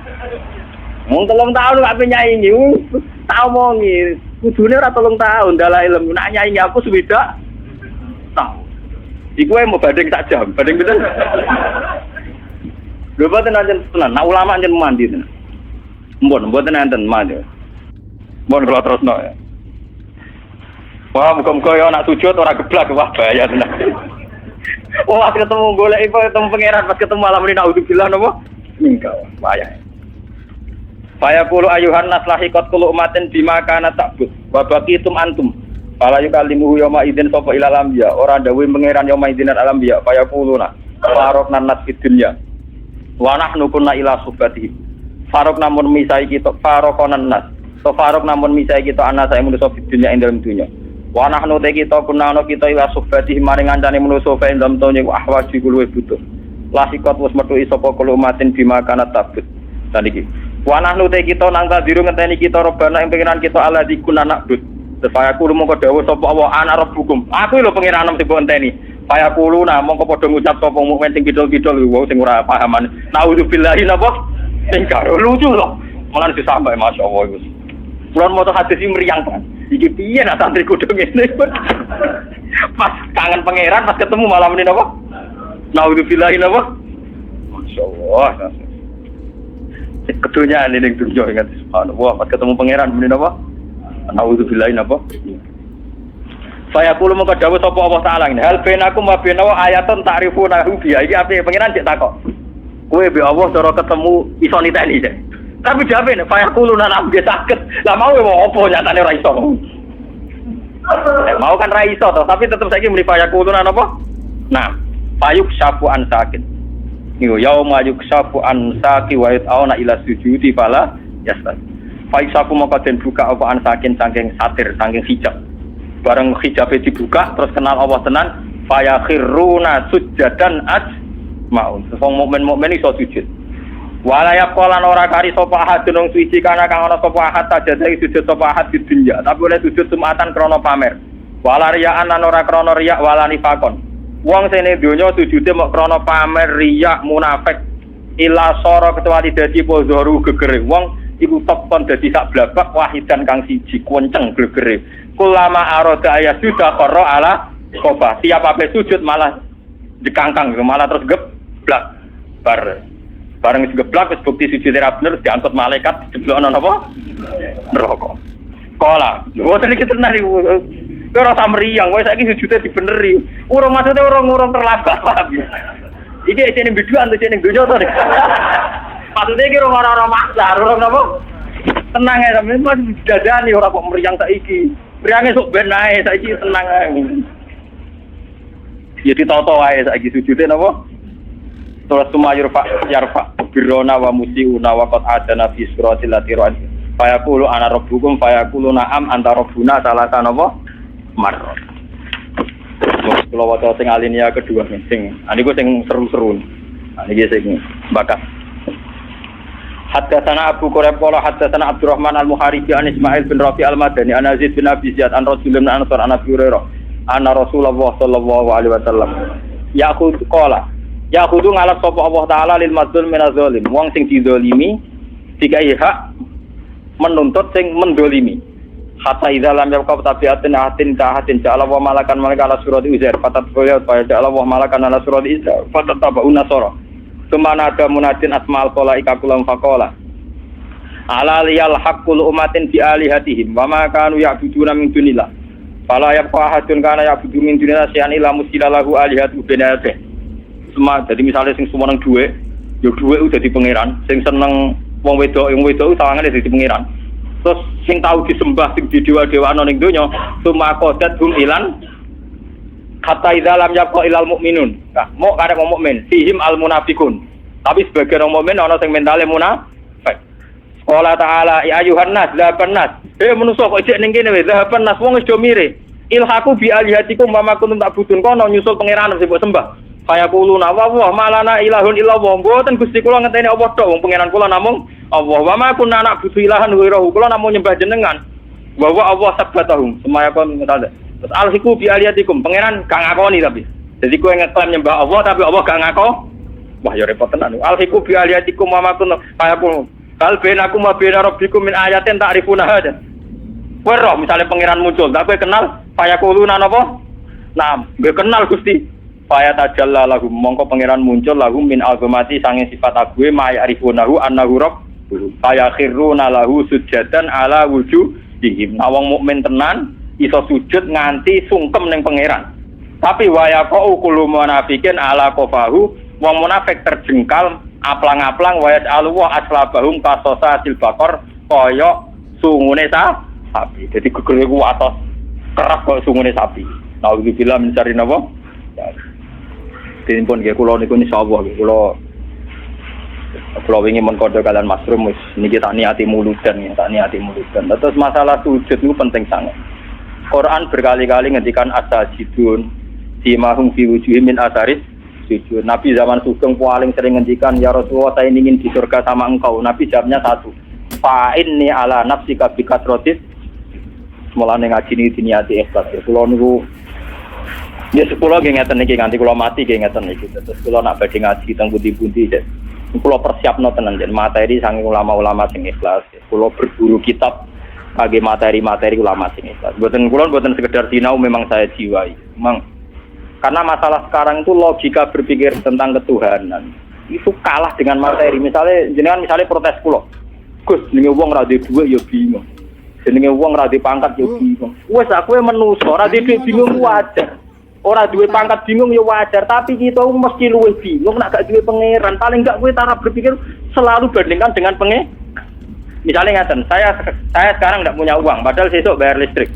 S1: Wong 3 tahun gak penyaingi. Tak omongi. Kudune ora 3 tahun dalah ilmu. Nak nyaingi aku suwidak tahun. Iku mau banding sak jam, banding pinten? Lho boten anjen tenan, nak ulama anjen mandi tenan. Mboten enten mandi. Mun kula terusno ya. Wah, muga-muga ya nak sujud ora geblak wah bahaya tenan. Wah, ketemu golek ketemu pangeran pas ketemu malam ini naudzubillah napa? Mingkau, bahaya. Faya qulu ayuhan nas lahiqat kullu umatin bima kana ta'bud wa baqitum antum. Fala yukallimuhu yawma idzin sapa ilal anbiya, ora dawuh pangeran yawma idzin al anbiya, faya quluna farokna nas fid dunya. Wa nahnu kunna ila subatihi. Farok namun misai kita farokonan nas. So farok namun misai kita ana saya manusa fid dunya ing dalem dunya. Wa nahnu te kita kunna ana kita ila subatihi maring ngancane manusa fa ing dalem dunya ahwaji kulo butuh. Lasikot wis metu sapa kulo umatin bima kana ta'bud. Dan iki wa nahnu te kita nang tadiru ngenteni kita robana ing pengiran kita ala dikuna na'bud. Supaya kulo mongko dawuh sapa Allah ana rabbukum. Aku lho pengiranem sing enteni. Supaya kulo nah mongko padha ngucap sapa mukmin sing kidul-kidul wong sing ora pahaman. Naudzubillahi napa? Sing karo lucu lho. Malah disampai masyaallah iku. Kulo moto hadis iki mriyang kan. Iki piye nak santri kudu ngene. Pas kangen pangeran pas ketemu malam ini napa? Naudzubillahi napa? Masyaallah. Kedunya ning dunya ingat subhanallah pas ketemu pangeran muni napa? Naudzubillahi napa? Saya kulo mengko dawuh sapa Allah taala ngene. Hal benakum wa benawa ayatun ta'rifuna hu bi. Iki ape pangeran cek takok. Kowe be Allah cara ketemu iso niteni cek. Tapi jawabe nek saya kulo nang ambe saged. Lah mau opo nyatane ora iso. Mau kan ra iso to, tapi tetep saiki muni saya kulo nang apa? Nah, payuk syafu an sakit. Niku yauma yuksafu an saqi wa yatauna ila sujudi fala yastad. Faisaku maka den buka apa an saking satir saking hijab. Bareng hijabe dibuka terus kenal Allah tenan fayakhiruna sujadan ajmaun. Wong mukmin iso sujud. Wala yaqalan ora kari sapa ahadun wong suci kana kang ana sapa ahad tajadai sujud sapa ahad di dunya. Tapi oleh sujud sumatan krana pamer. Wala riya'an lan ora krana riya' wala nifakon. Wong sene donya sujude mok krana pamer riya' munafik. ila sara kecuali dadi pozoru gegere wong iku tepon dadi sak blabak wahidan kang siji kuenceng gegere kulama arada ayat sudah qara ala qoba tiap ape sujud malah dikangkang malah terus geblak bareng geblak wis bukti sujud ra bener diangkut malaikat dijeblokno napa neraka kala lho tadi kita tenan iku ora samriyang wis saiki sujude dibeneri urung maksude urung terlambat iki isine biduan to isine donya to. Maksudnya iki ora maksa, ora napa? Tenang ae sampeyan mas dadani ora kok mriyang saiki. Mriyange sok ben ae saiki tenang ae. Ya ditoto wae saiki sujude napa? Terus sumayur yarfa birona wa musiuna wa qad adana fi suratil latiran. Fayaqulu ana rabbukum fayaqulu na'am anta rabbuna salasa napa? Marra. Kalau waca sing alinea kedua sing niku sing seru-seru. Niki sing bakat. Haddatsana Abu Quraib qala haddatsana Abdurrahman al-Muharibi an Ismail bin Rafi al-Madani an Aziz bin Abi Ziyad an Rasulullah bin Ansar an Abi Hurairah anna Rasulullah sallallahu alaihi wasallam yaqul qala yaqudu ngalap sapa Allah taala lil mazlum min az-zalim wong sing dizalimi dikai hak menuntut sing mendolimi. Hatta idza lam yaqab tabiatin atin ta'atin ja'ala wa malakan malaka ala surati uzair fatat qala fa ja'ala wa malakan ala surati isa fatat tabauna sura sumana ada munadin asma'al qalaika kulam faqala ala liyal haqqul umatin bi alihatihim wa ma kanu ya'buduna min dunillah fala yabqa hadun kana ya'budu min dunillah syai'an illa musilalahu alihatu binate semua jadi misalnya sing sumeneng dhuwit yo dhuwit udah dadi pangeran sing seneng wong wedok sawangane dadi pangeran. Terus sing tahu disembah sing didewa-dewano ning donya sumaqadat hum ilan hatta idza lam yabqa ilal mukminun. Nah, mau karep wong mukmin fihim al munafiqun. Tapi sebagian wong mukmin ana sing mentale munafik. Qala ta'ala ya ayuhan nas zahaban nas. Manusa kok ijek ning kene wae zahaban nas wong wis do mire. Ilhaku bi alihatikum mama kuntum tak budun kono nyusul pangeran sing mbok sembah. Kaya kuluna wa malana ilahun illallah. Mboten Gusti kula ngenteni apa tok wong pangeran kula namung Allah wa ma kunna na'budu ilahan ghairahu kula namung nyembah jenengan wa Allah sabbatahum semaya kon ngene terus alhiku bi aliyatikum pangeran gak ngakoni tapi jadi kowe ngeklaim nyembah Allah tapi Allah gak ngako wah ya repot tenan alhiku bi aliyatikum wa ma kunna kaya kul kal bainakum wa baina rabbikum min ayatin ta'rifuna hada kowe roh misale pangeran muncul tak kowe kenal kaya kuluna napa nah gue kenal Gusti faya tajalla lahum mongko pangeran muncul lahum min azamati sange sifat ague ma ya'rifunahu annahu rabb kaya khiruna lahu sujadan ala wujuhihim. Nah wong mukmin tenan iso sujud nganti sungkem ning pangeran. Tapi wayaqau kullu munafiqin ala qafahu wong munafik terjengkal aplang-aplang wayas alwa aslabahum qasasatil baqar kaya sungune sapi. Jadi gegere ku atos kerak kaya sungune sapi. Nah iki film mencari napa? Dene pun nggih kula niku insyaallah kula ingin mengkode kalian masrum niki tak niati muludan. Terus masalah sujud itu penting sangat. Quran berkali-kali ngendikan asajidun simahum fi wujuhihim min asaris sujud. Nabi zaman sugeng paling sering ngendikan ya Rasulullah saya ingin di surga sama engkau. Nabi jawabnya satu. Fa inni ala nafsika bi kasratis. Mulane ngaji niki niati ikhlas. Kula niku ya sepuluh nggih ngeten niki nganti kula mati nggih ngeten niki. Terus kula nak badhe ngaji teng pundi-pundi kula persiapno tenan jen materi saking ulama-ulama sing ikhlas. Kula berburu kitab kage materi-materi ulama sing ikhlas. Mboten sekedar sinau memang saya jiwai. Memang karena masalah sekarang itu logika berpikir tentang ketuhanan itu kalah dengan materi. Misalnya protes kula. Gus, jenenge wong ra duwe dhuwit ya bingung. Jenenge wong ra duwe pangkat ya bingung. Wes aku menungso ra duwe bingung wajar. Ora duwe pangkat bingung ya wajar, tapi kita mesti luwih bingung nek gak duwe pangeran. Paling gak kowe cara berpikir selalu bandingkan dengan pangeran. Misalnya ngaten, saya sekarang enggak punya uang, padahal besok bayar listrik.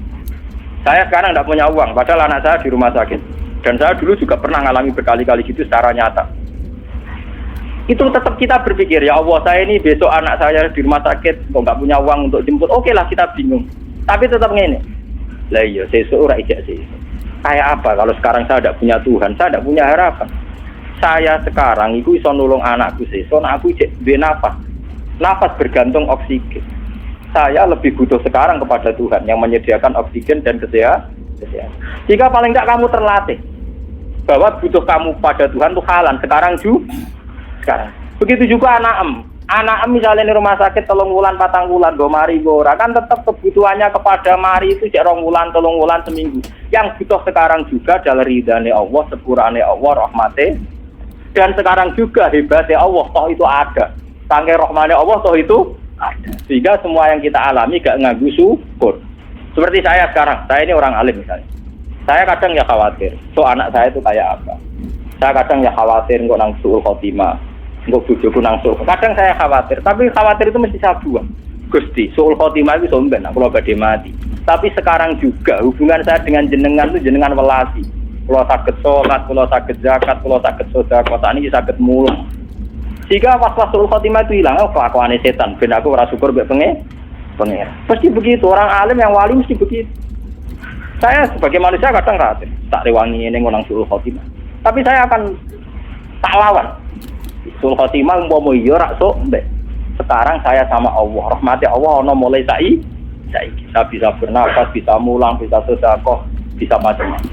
S1: Saya sekarang enggak punya uang, padahal anak saya di rumah sakit. Dan saya dulu juga pernah ngalami berkali-kali gitu secara nyata. Itu tetap kita berpikir, ya Allah saya ini besok anak saya di rumah sakit, kok enggak punya uang untuk jemput. Oke lah kita bingung. Tapi tetap ngene. Lah iya, sesuk ora ijek sih. Kayak apa kalau sekarang saya tidak punya Tuhan, saya tidak punya harapan. Saya sekarang itu bisa nolong anakku sesuk, aku duwe nafas bergantung oksigen. Saya lebih butuh sekarang kepada Tuhan yang menyediakan oksigen dan kesehatan. Jika paling tidak kamu terlatih bahwa butuh kamu pada Tuhan itu halan sekarang. Begitu juga anak misalnya di rumah sakit 3 wulan 4 wulan go mari go ora kan tetap kebutuhannya kepada mari itu jek 2 wulan 3 wulan seminggu. Yang butuh sekarang juga adalah ridhane Allah, sepurane Allah, rahmate. Dan sekarang juga hebatnya Allah toh itu ada. Saking rahmane Allah toh itu ada. Sehingga semua yang kita alami gak nganggu syukur. Seperti saya sekarang, saya ini orang alim misalnya. Saya kadang ya khawatir, so anak saya itu kayak apa. Saya kadang ya khawatir kok nang suul khotimah. Engko bojoku nang suul. Kadang saya khawatir, tapi khawatir itu mesti saya buang. Gusti, suul khotimah itu somben, aku badhe mati. Tapi sekarang juga hubungan saya dengan jenengan itu jenengan welasi. Kalau sakit sholat, kalau sakit zakat, kalau sakit sedekah, ini sakit mulung. Jika pas suul khotimah itu hilang, kelakuane setan. Ben aku ora syukur mbek pengen. Pasti begitu, orang alim yang wali mesti begitu. Saya sebagai manusia kadang khawatir, tak rewangi ini ngonang suul khotimah. Tapi saya akan tak lawan. Suul khotimah umpama iya rak sok mbek. Sekarang saya sama Allah, rahmati Allah ono mulai saiki kita bisa bernafas, bisa mulang, bisa sedekah, bisa macam-macam.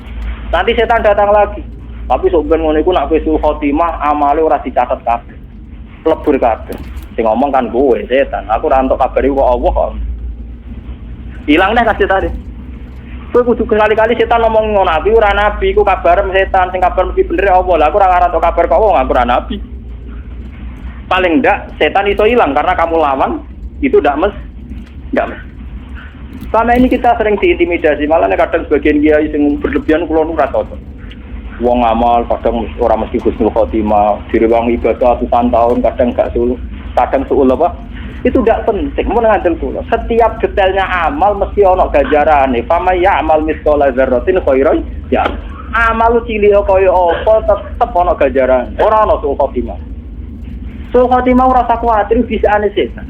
S1: Nanti setan datang lagi. Tapi sok ben ngono iku nak kowe suul khotimah amale ora dicatet kabeh. Lebur kabeh. Sing ngomong kan kowe setan. Aku ora entuk kabar iku kok Allah kok. Ilang dah kasih tadi. Kowe kudu kali-kali setan ngomong ngono nabi ora nabi iku kabar setan sing kabar mesti bener Allah. Lah aku ora ngarep kabar kok wong aku ora nabi. Paling ndak setan itu hilang karena kamu lawan itu ndak mes. Selama ini kita sering diintimidasi, malah kadang sebagian kiai sing berlebihan kula nu ora cocok. Wong amal kadang ora mesti husnul khotimah, direwangi ibadah ratusan tahun kadang gak sul, kadang suul apa? Itu tidak penting, mun ngandel kula. Setiap detailnya amal mesti ana ganjarane. Fama ya'mal mithqala dzarratin khairan ya. Amal cilik kaya apa tetep ana ganjaran. Ora ana suul khotimah. Suul khotimah ora usah kuwatir bisa ane setan.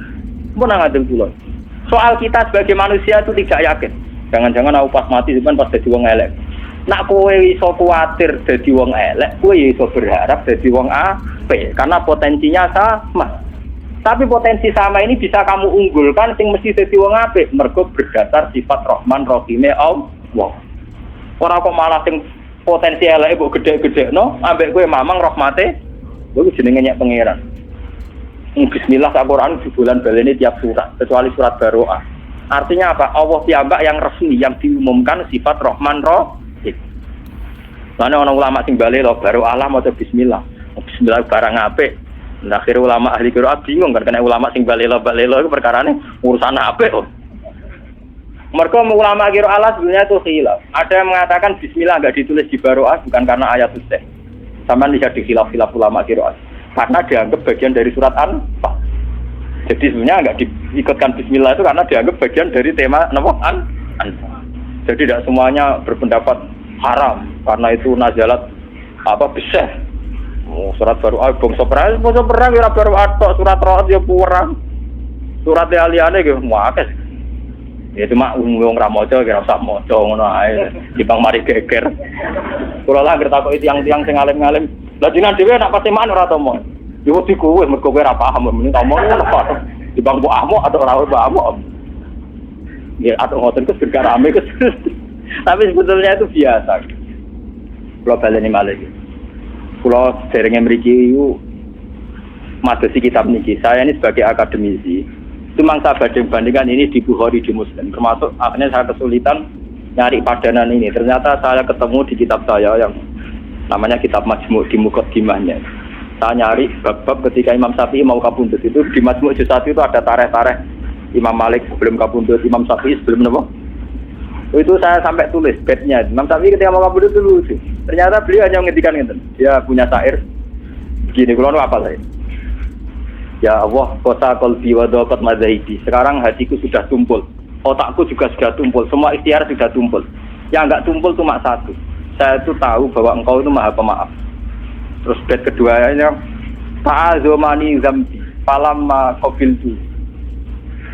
S1: Mun ngandel kula. Soal kita sebagai manusia itu tidak yakin. Jangan-jangan aku pas mati kan pas dadi wong elek. Nak kowe iso kuwatir dadi wong elek, kowe iso berharap dadi wong apik karena potensinya sama. Tapi potensi sama ini bisa kamu unggulkan sing mesti dadi wong apik mergo berdasar sifat Rahman Rahime Allah. Ora kok malah sing potensi eleke kok gede-gedekno ambek kowe mamang rahmate, kowe jenenge nyek pangeran. Bismillah Al-Quran di bulan baleni tiap surat kecuali surat Baroah. Artinya apa? Allah piyambak yang resmi yang diumumkan sifat Rahman Rahim. Mana orang ulama sing bali lo Baroah lah maca bismillah. Bismillah barang apik. Nah, akhirnya ulama ahli qiraat bingung kan karena ulama sing bali lo itu perkarane urusan apik kok. Mergo ulama qiraat sebenarnya itu khilaf. Ada yang mengatakan bismillah enggak ditulis di Baroah bukan karena ayat itu. Sama lihat di khilaf-khilaf ulama qiraat. Karena dianggap bagian dari surat An-Fal. Jadi sebenarnya enggak diikutkan bismillah itu karena dianggap bagian dari tema An-Fal. Jadi tidak semuanya berpendapat haram karena itu nazalat besar. Surat baru bangsa perang ora baru atok surat Ra'd ya perang. Surat liane ge muakes. Ya cuma wong ra maca kira sak maca ngono ae. Dibang mari geger. Kula lah ngerti tiang-tiang sing alim-alim. Lah jenengan dhewe nak pasti man ora tomong. Yo wedi kowe mergo kowe ora paham meni tomong ngono kok. Dibang mbok ahmo atau ora mbok ahmo. Ya atau ngoten ke rame ke. Tapi sebetulnya itu biasa. Kula baleni malih. Kula derenge mriki iku madosi kitab niki. Saya ini sebagai akademisi, itu mangsa banding-bandingkan ini di Bukhari di Muslim. Termasuk akhirnya saya kesulitan nyari padanan ini. Ternyata saya ketemu di kitab saya yang namanya kitab Majmu' di Muqaddimahnya. Saya nyari bab-bab ketika Imam Syafi'i mau kabundut itu di Majmu' juz 1 itu ada tarikh-tarikh Imam Malik sebelum kabundut, Imam Syafi'i sebelum apa? Itu saya sampai tulis bednya. Imam Syafi'i ketika mau kabundut itu lucu. Ternyata beliau hanya menghentikan itu. Dia punya syair begini, kalau apa saya? Ya Allah, kota qalbi wa daqat madzahibi. Sekarang hatiku sudah tumpul, otakku juga sudah tumpul, semua ikhtiar sudah tumpul. Yang enggak tumpul cuma satu. Saya itu tahu bahwa engkau itu maha pemaaf. Terus bait keduanya ta'azumani zambi falamma qabiltu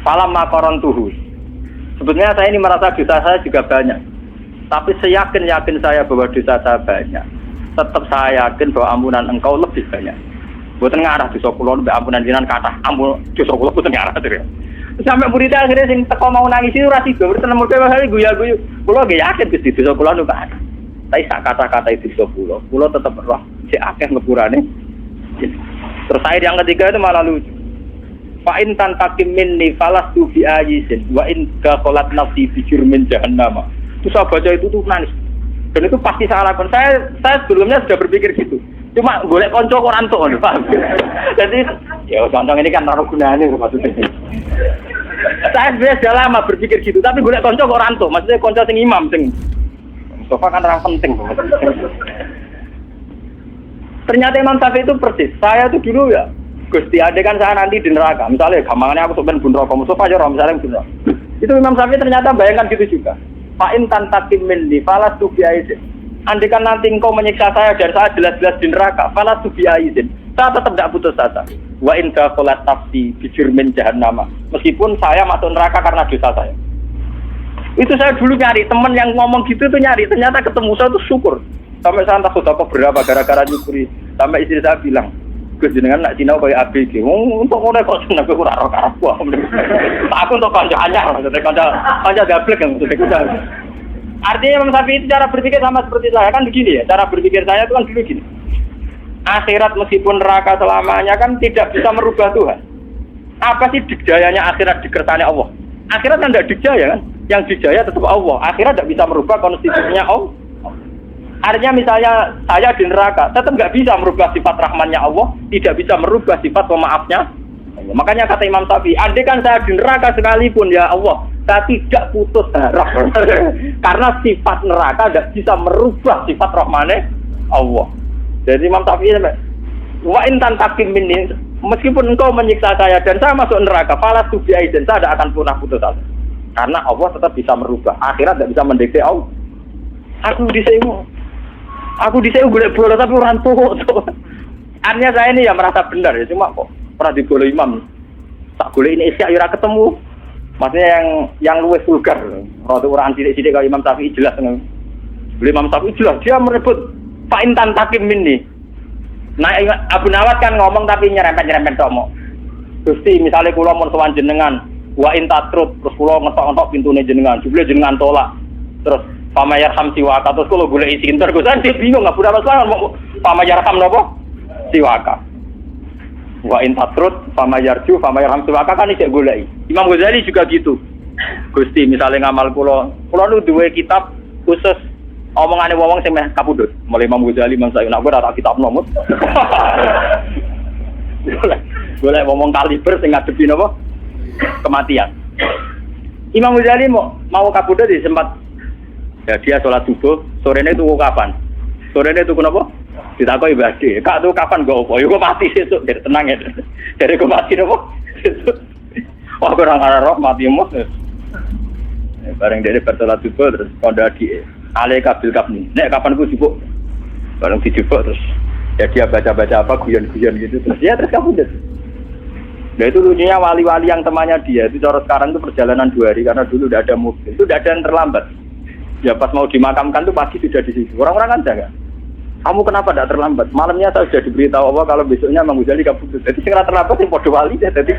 S1: falamma qarantuhu. Sebetulnya saya ini merasa dosa saya juga banyak. Tapi seyakin-yakin saya bahwa dosa saya banyak. Tetap saya yakin bahwa ampunan engkau lebih banyak. Mboten ngarah dosa kula mbek ampunan jenengan kathah. Ampun dosa kula mboten ngarah terus. Sampai murid akhirnya sing teko mau nangis itu ora sida, mboten nembe wae guyu-guyu. Kula nggih yakin Gusti dosa kula nu kathah. Tapi sak kata-kata itu dosa kula tetep roh sik akeh ngepurane. Terus ayat yang ketiga itu malah lucu. Fa in tantakim minni falastu bi ayisin wa in qalat nafsi bi jurmin jahannam. Itu saya baca itu tuh nangis. Dan itu pasti saya lakukan. Saya sebelumnya sudah berpikir gitu. Cuma golek kanca kok ora entuk ngono, paham. Jadi ya contoh ini kan ora gunane maksudnya. Saya sebenarnya sudah lama berpikir gitu, tapi golek kanca kok ora entuk. Maksudnya kanca sing imam sing Mustafa kan orang penting. Ternyata Imam Syafi'i itu persis. Saya tuh dulu ya, Gusti ade kan saya nanti di neraka. Misalnya gampangannya aku sebenarnya bun neraka, Mustafa aja orang misalnya bun neraka. Itu Imam Syafi'i ternyata bayangkan gitu juga. Fa'in tantakim minni falastu bi'aizin. Andikan nanti engkau menyiksa saya dan saya jelas-jelas di neraka, falastu bi'aizin. Saya tetap tidak putus asa. Wa in qalat nafsi bi jurmin jahannam. Meskipun saya masuk neraka karena dosa saya. Itu saya dulu nyari teman yang ngomong gitu tuh nyari, ternyata ketemu saya tuh syukur. Sampai saya entah sudah berapa gara-gara nyukuri. Sampai istri saya bilang, Gus jenengan nak sinau kayak ABG. Untuk ngono kok seneng aku ora karep aku. Aku untuk kanca anyar, maksudnya kanca gablek yang maksudnya. Artinya Imam Syafi'i itu cara berpikir sama seperti saya kan begini ya. Cara berpikir saya itu kan dulu gini. Akhirat meskipun neraka selamanya kan tidak bisa merubah Tuhan. Apa sih dikjayanya akhirat dikersane Allah? Akhirat kan tidak dikjaya kan? Yang dijaya tetap Allah. Akhirat tidak bisa merubah konstitusinya Allah. Artinya misalnya saya di neraka, tetap nggak bisa merubah sifat rahmannya Allah, tidak bisa merubah sifat pemaafnya. Makanya kata Imam Syafi'i, andai kan saya di neraka sekalipun ya Allah, saya tidak putus harap. Karena sifat neraka tidak bisa merubah sifat rahmannya Allah. Jadi Imam Syafi'i wa in tantakim minni, meskipun engkau menyiksa saya dan saya masuk neraka, falastu bi'aizin, saya tidak akan pernah putus asa. Karena Allah tetap bisa merubah. Akhirat tidak bisa mendikte Allah. Aku disini boleh bola tapi orang tua. Artinya saya ini ya merasa benar ya, cuma kok pernah dibola imam. Tak boleh ini isya ora ketemu. Maksudnya yang luwes vulgar. Rada orang sidik-sidik kalau Imam Syafi'i jelas. Boleh Imam Syafi'i jelas dia merebut fa'in tantakim minni. Nah Abu Nawas kan ngomong tapi nyerempet-nyerempet ngomong. Gusti misalnya kula mun sowan jenengan wa in tatrut terus kula ngetok-ngetok pintune jenengan, jebule jenengan tolak. Terus pamayarham siwaka terus kalau golek isi inter Gusan dia bingung enggak Budak Rasulullah mau pamayarham napa siwaka wa in tatrut pamayarju pamayarham siwaka kan isih golek. Imam Ghazali juga gitu. Gusti misalnya ngamal kula nu duwe kitab khusus omongane wong sing meh kapundhut. Mulai Imam Ghazali Imam Syafi'i nak ora tak kitab nomut. Golek ngomong kaliber sing ngadepi napa kematian. Imam Ghazali mau kapundhut di sempat ya dia sholat subuh, sorenya itu kapan? Sorenya itu kenapa? Ditakoki ibadhe. Kak tuh kapan go apa? Ya kok mati sesuk, jadi tenang ya. Dari kok mati napa? Wah kurang arah mati mos. Bareng dia bersolat subuh terus kondo di ale kabil kapni. Nek kapan ku sibuk? Bareng dijebok terus ya dia baca-baca apa guyon-guyon gitu terus ya terus kabudut. Nah itu lucunya wali-wali yang temannya dia itu cara sekarang itu perjalanan 2 hari karena dulu udah ada mobil. Itu udah ada yang terlambat. Ya pas mau dimakamkan tuh pasti sudah di situ. Orang-orang kan jaga. Kamu kenapa tidak terlambat? Malamnya saya sudah diberitahu Allah kalau besoknya Imam Ghazali kabudut. Jadi segera terlambat yang podo wali ya. Jadi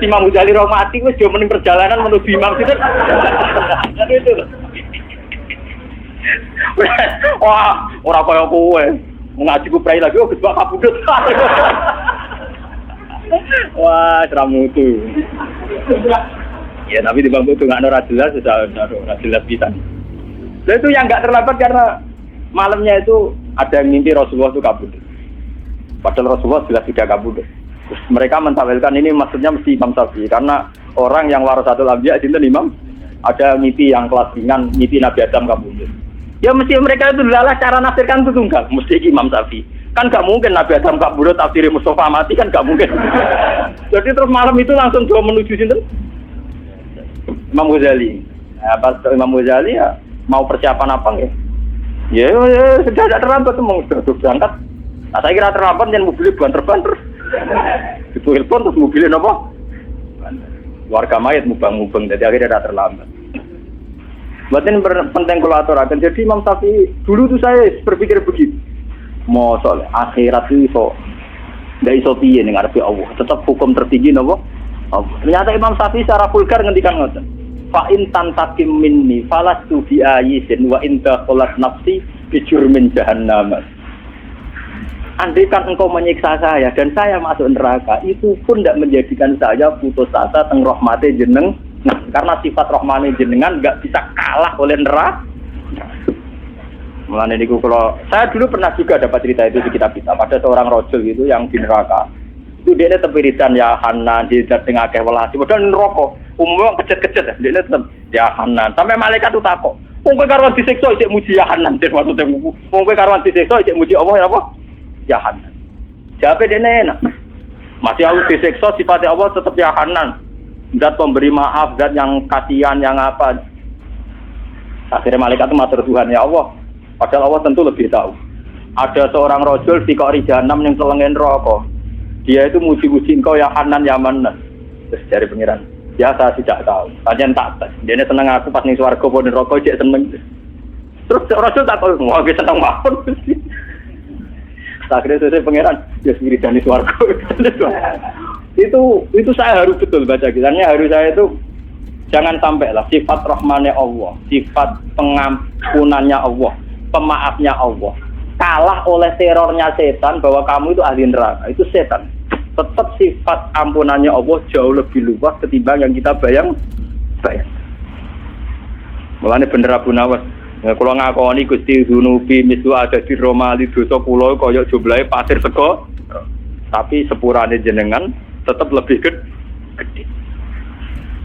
S1: Imam Ghazali roh mati wis jo mending perjalanan menuju Imam itu. Jadi itu. Wah, ora kaya kowe. Ngaji ku prai lagi wis bak kabudut. Wah, ramutu. Ya tapi di bangku itu nggak ada jelas, sudah jelas bisa. Nah itu yang nggak terlambat karena malamnya itu ada yang mimpi Rasulullah itu kabudut. Padahal Rasulullah jelas tidak kabudut. Terus mereka mentawilkan ini maksudnya mesti Imam Syafi'i karena orang yang warasatul anbiya itu imam ada mimpi yang kelas ringan, mimpi Nabi Adam kabudut. Ya mesti mereka itu adalah cara nafsirkan itu tunggal, mesti Imam Syafi'i. Kan nggak mungkin Nabi Adam kabudut tafsir Mustafa mati kan nggak mungkin. Jadi terus malam itu langsung coba menuju sini. Imam Ghazali. Nah, pas Imam Ghazali ya mau persiapan apa nggih? Ya sudah tidak terlambat mau sudah berangkat. Nah, saya kira terlambat dan mobilnya banter-banter. Itu telepon terus mobilnya napa? Warga mayat mubang-mubang jadi akhirnya tidak terlambat. Berarti penting kalau aturakan. Jadi Imam Syafi'i dulu tuh saya berpikir begitu. Mosok akhirat itu iso ndak iso piye ning ngarepe Allah. Tetap hukum tertinggi napa? Ternyata Imam Syafi'i secara vulgar ngendikan ngoten. Fa in tantakim minni falastu bi ayyin wa in taqalat nafsi bi jurmin jahannam. andai kan engkau menyiksa saya dan saya masuk neraka, itu pun tidak menjadikan saya putus asa teng rahmate jeneng. Nah, karena sifat rahmane jenengan nggak bisa kalah oleh neraka. Mulane niku kalau saya dulu pernah juga dapat cerita itu di kitab-kitab. Ada seorang rojul gitu yang di neraka. Itu dia tepiritan ya Hanan di teng akeh welasi. Padahal neraka umum kecet-kecet dia tetep ya Hanan. Sampai malaikat itu takok. Wong kowe karuan disiksa isih muji ya Hanan den maksudnya. Wong kowe karuan disiksa isih muji Allah ya apa? Ya Hanan. Jawabe dene enak. Masih aku disiksa sifatnya Allah tetap ya Hanan. Zat pemberi maaf, zat yang kasihan, yang apa. Akhirnya malaikat itu matur Tuhan ya Allah. Padahal Allah tentu lebih tahu. Ada seorang rojul di Qori Jahanam yang selengin rokok. Dia itu muji-muji engkau ya Hanan ya Manan. Terus dari pengiran. Ya saya tidak tahu. Panjen tak tes. Dia seneng aku pas ning swarga pon rokok cek seneng. Terus rojul tak tahu, wah gue seneng mawon. Akhirnya saya pengiran, ya spiritani swarga. Itu saya harus betul baca kisahnya, harus saya itu jangan sampai lah sifat rahmane Allah, sifat pengampunannya Allah, pemaafnya Allah kalah oleh terornya setan bahwa kamu itu ahli neraka. Itu setan. Tetap sifat ampunannya Allah jauh lebih luas ketimbang yang kita bayang. Mulane bener Abu Nawas. Nek kula ngakoni Gusti Dunubi misu ada di Romali dosa kula kaya jumlahe pasir sego. Tapi sepurane jenengan tetap lebih gede.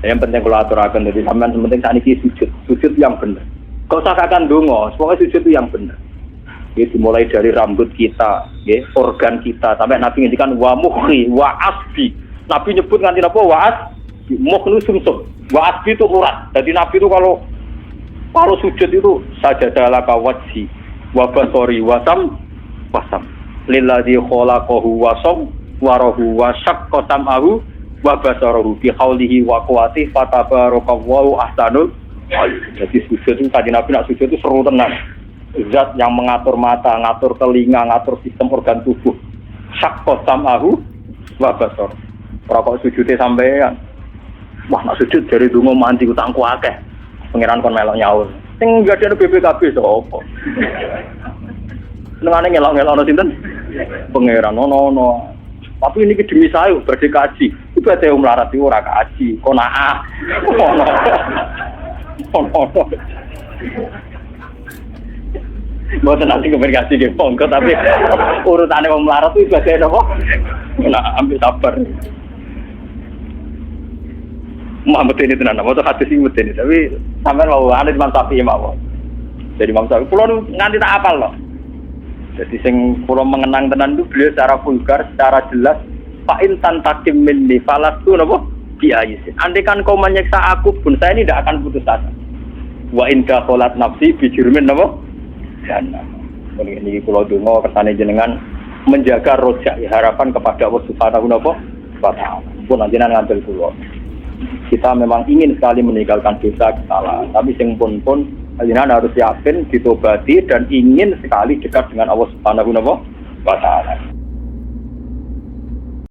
S1: Yang penting kalau aturakan jadi sampean penting saniki sujud yang benar. Kau usah kakak dongo, pokoknya sujud itu yang benar. Ya, dimulai dari rambut kita, ya, organ kita sampai Nabi ngendikan wa mukhri wa asbi. Nabi nyebut nganti apa wa asbi, mukhnu sumsum. Wa asbi itu urat. Jadi Nabi itu kalau sujud itu sajadah laka wajhi wa basori wasam lillazi khalaqahu wasam warahu wa syaqqa sam'ahu wa basarahu bi haulihi wa quwwati fatabarakallahu ahsanul. Jadi sujud itu tadi Nabi nak sujud itu seru tenang. Zat yang mengatur mata, ngatur telinga, ngatur sistem organ tubuh. Syaqqa sam'ahu wa basar. Ora kok sujudé sampean. Wah nak sujud dari donga mandi utangku akeh. Pangeran kon melok nyaur. Sing gadene BPKB sapa? Senengane ngelok-ngelokno sinten? Pangeran ono. Tapi ini demi saya badhe kaji. Itu ate melarat iki ora kaji, konaah. Ono. Mboten nanti komunikasi nggih monggo tapi urutane wong melarat itu badhe napa? Nah, ambil sabar. Muhammad ini tenan, moto hadis iki medeni tapi sampean mau ane Imam Syafi'i mawon. Jadi Imam Syafi'i kula nganti tak apal loh. Jadi sing kula mengenang tenan itu beliau secara vulgar, secara jelas fa'in tantakim minni falastu napa biayisin. Andai kan kau menyiksa aku pun saya ini tidak akan putus asa. Wa in dakhalat nafsi bi jurmin napa? Jannah. Ini kula donga kersane jenengan menjaga rojak harapan kepada Allah Subhanahu wa taala. Pun jenengan ngambil kula. Kita memang ingin sekali meninggalkan dosa kesalahan, tapi sing pun jenengan harus yakin ditobati dan ingin sekali dekat dengan Allah Subhanahu wa taala.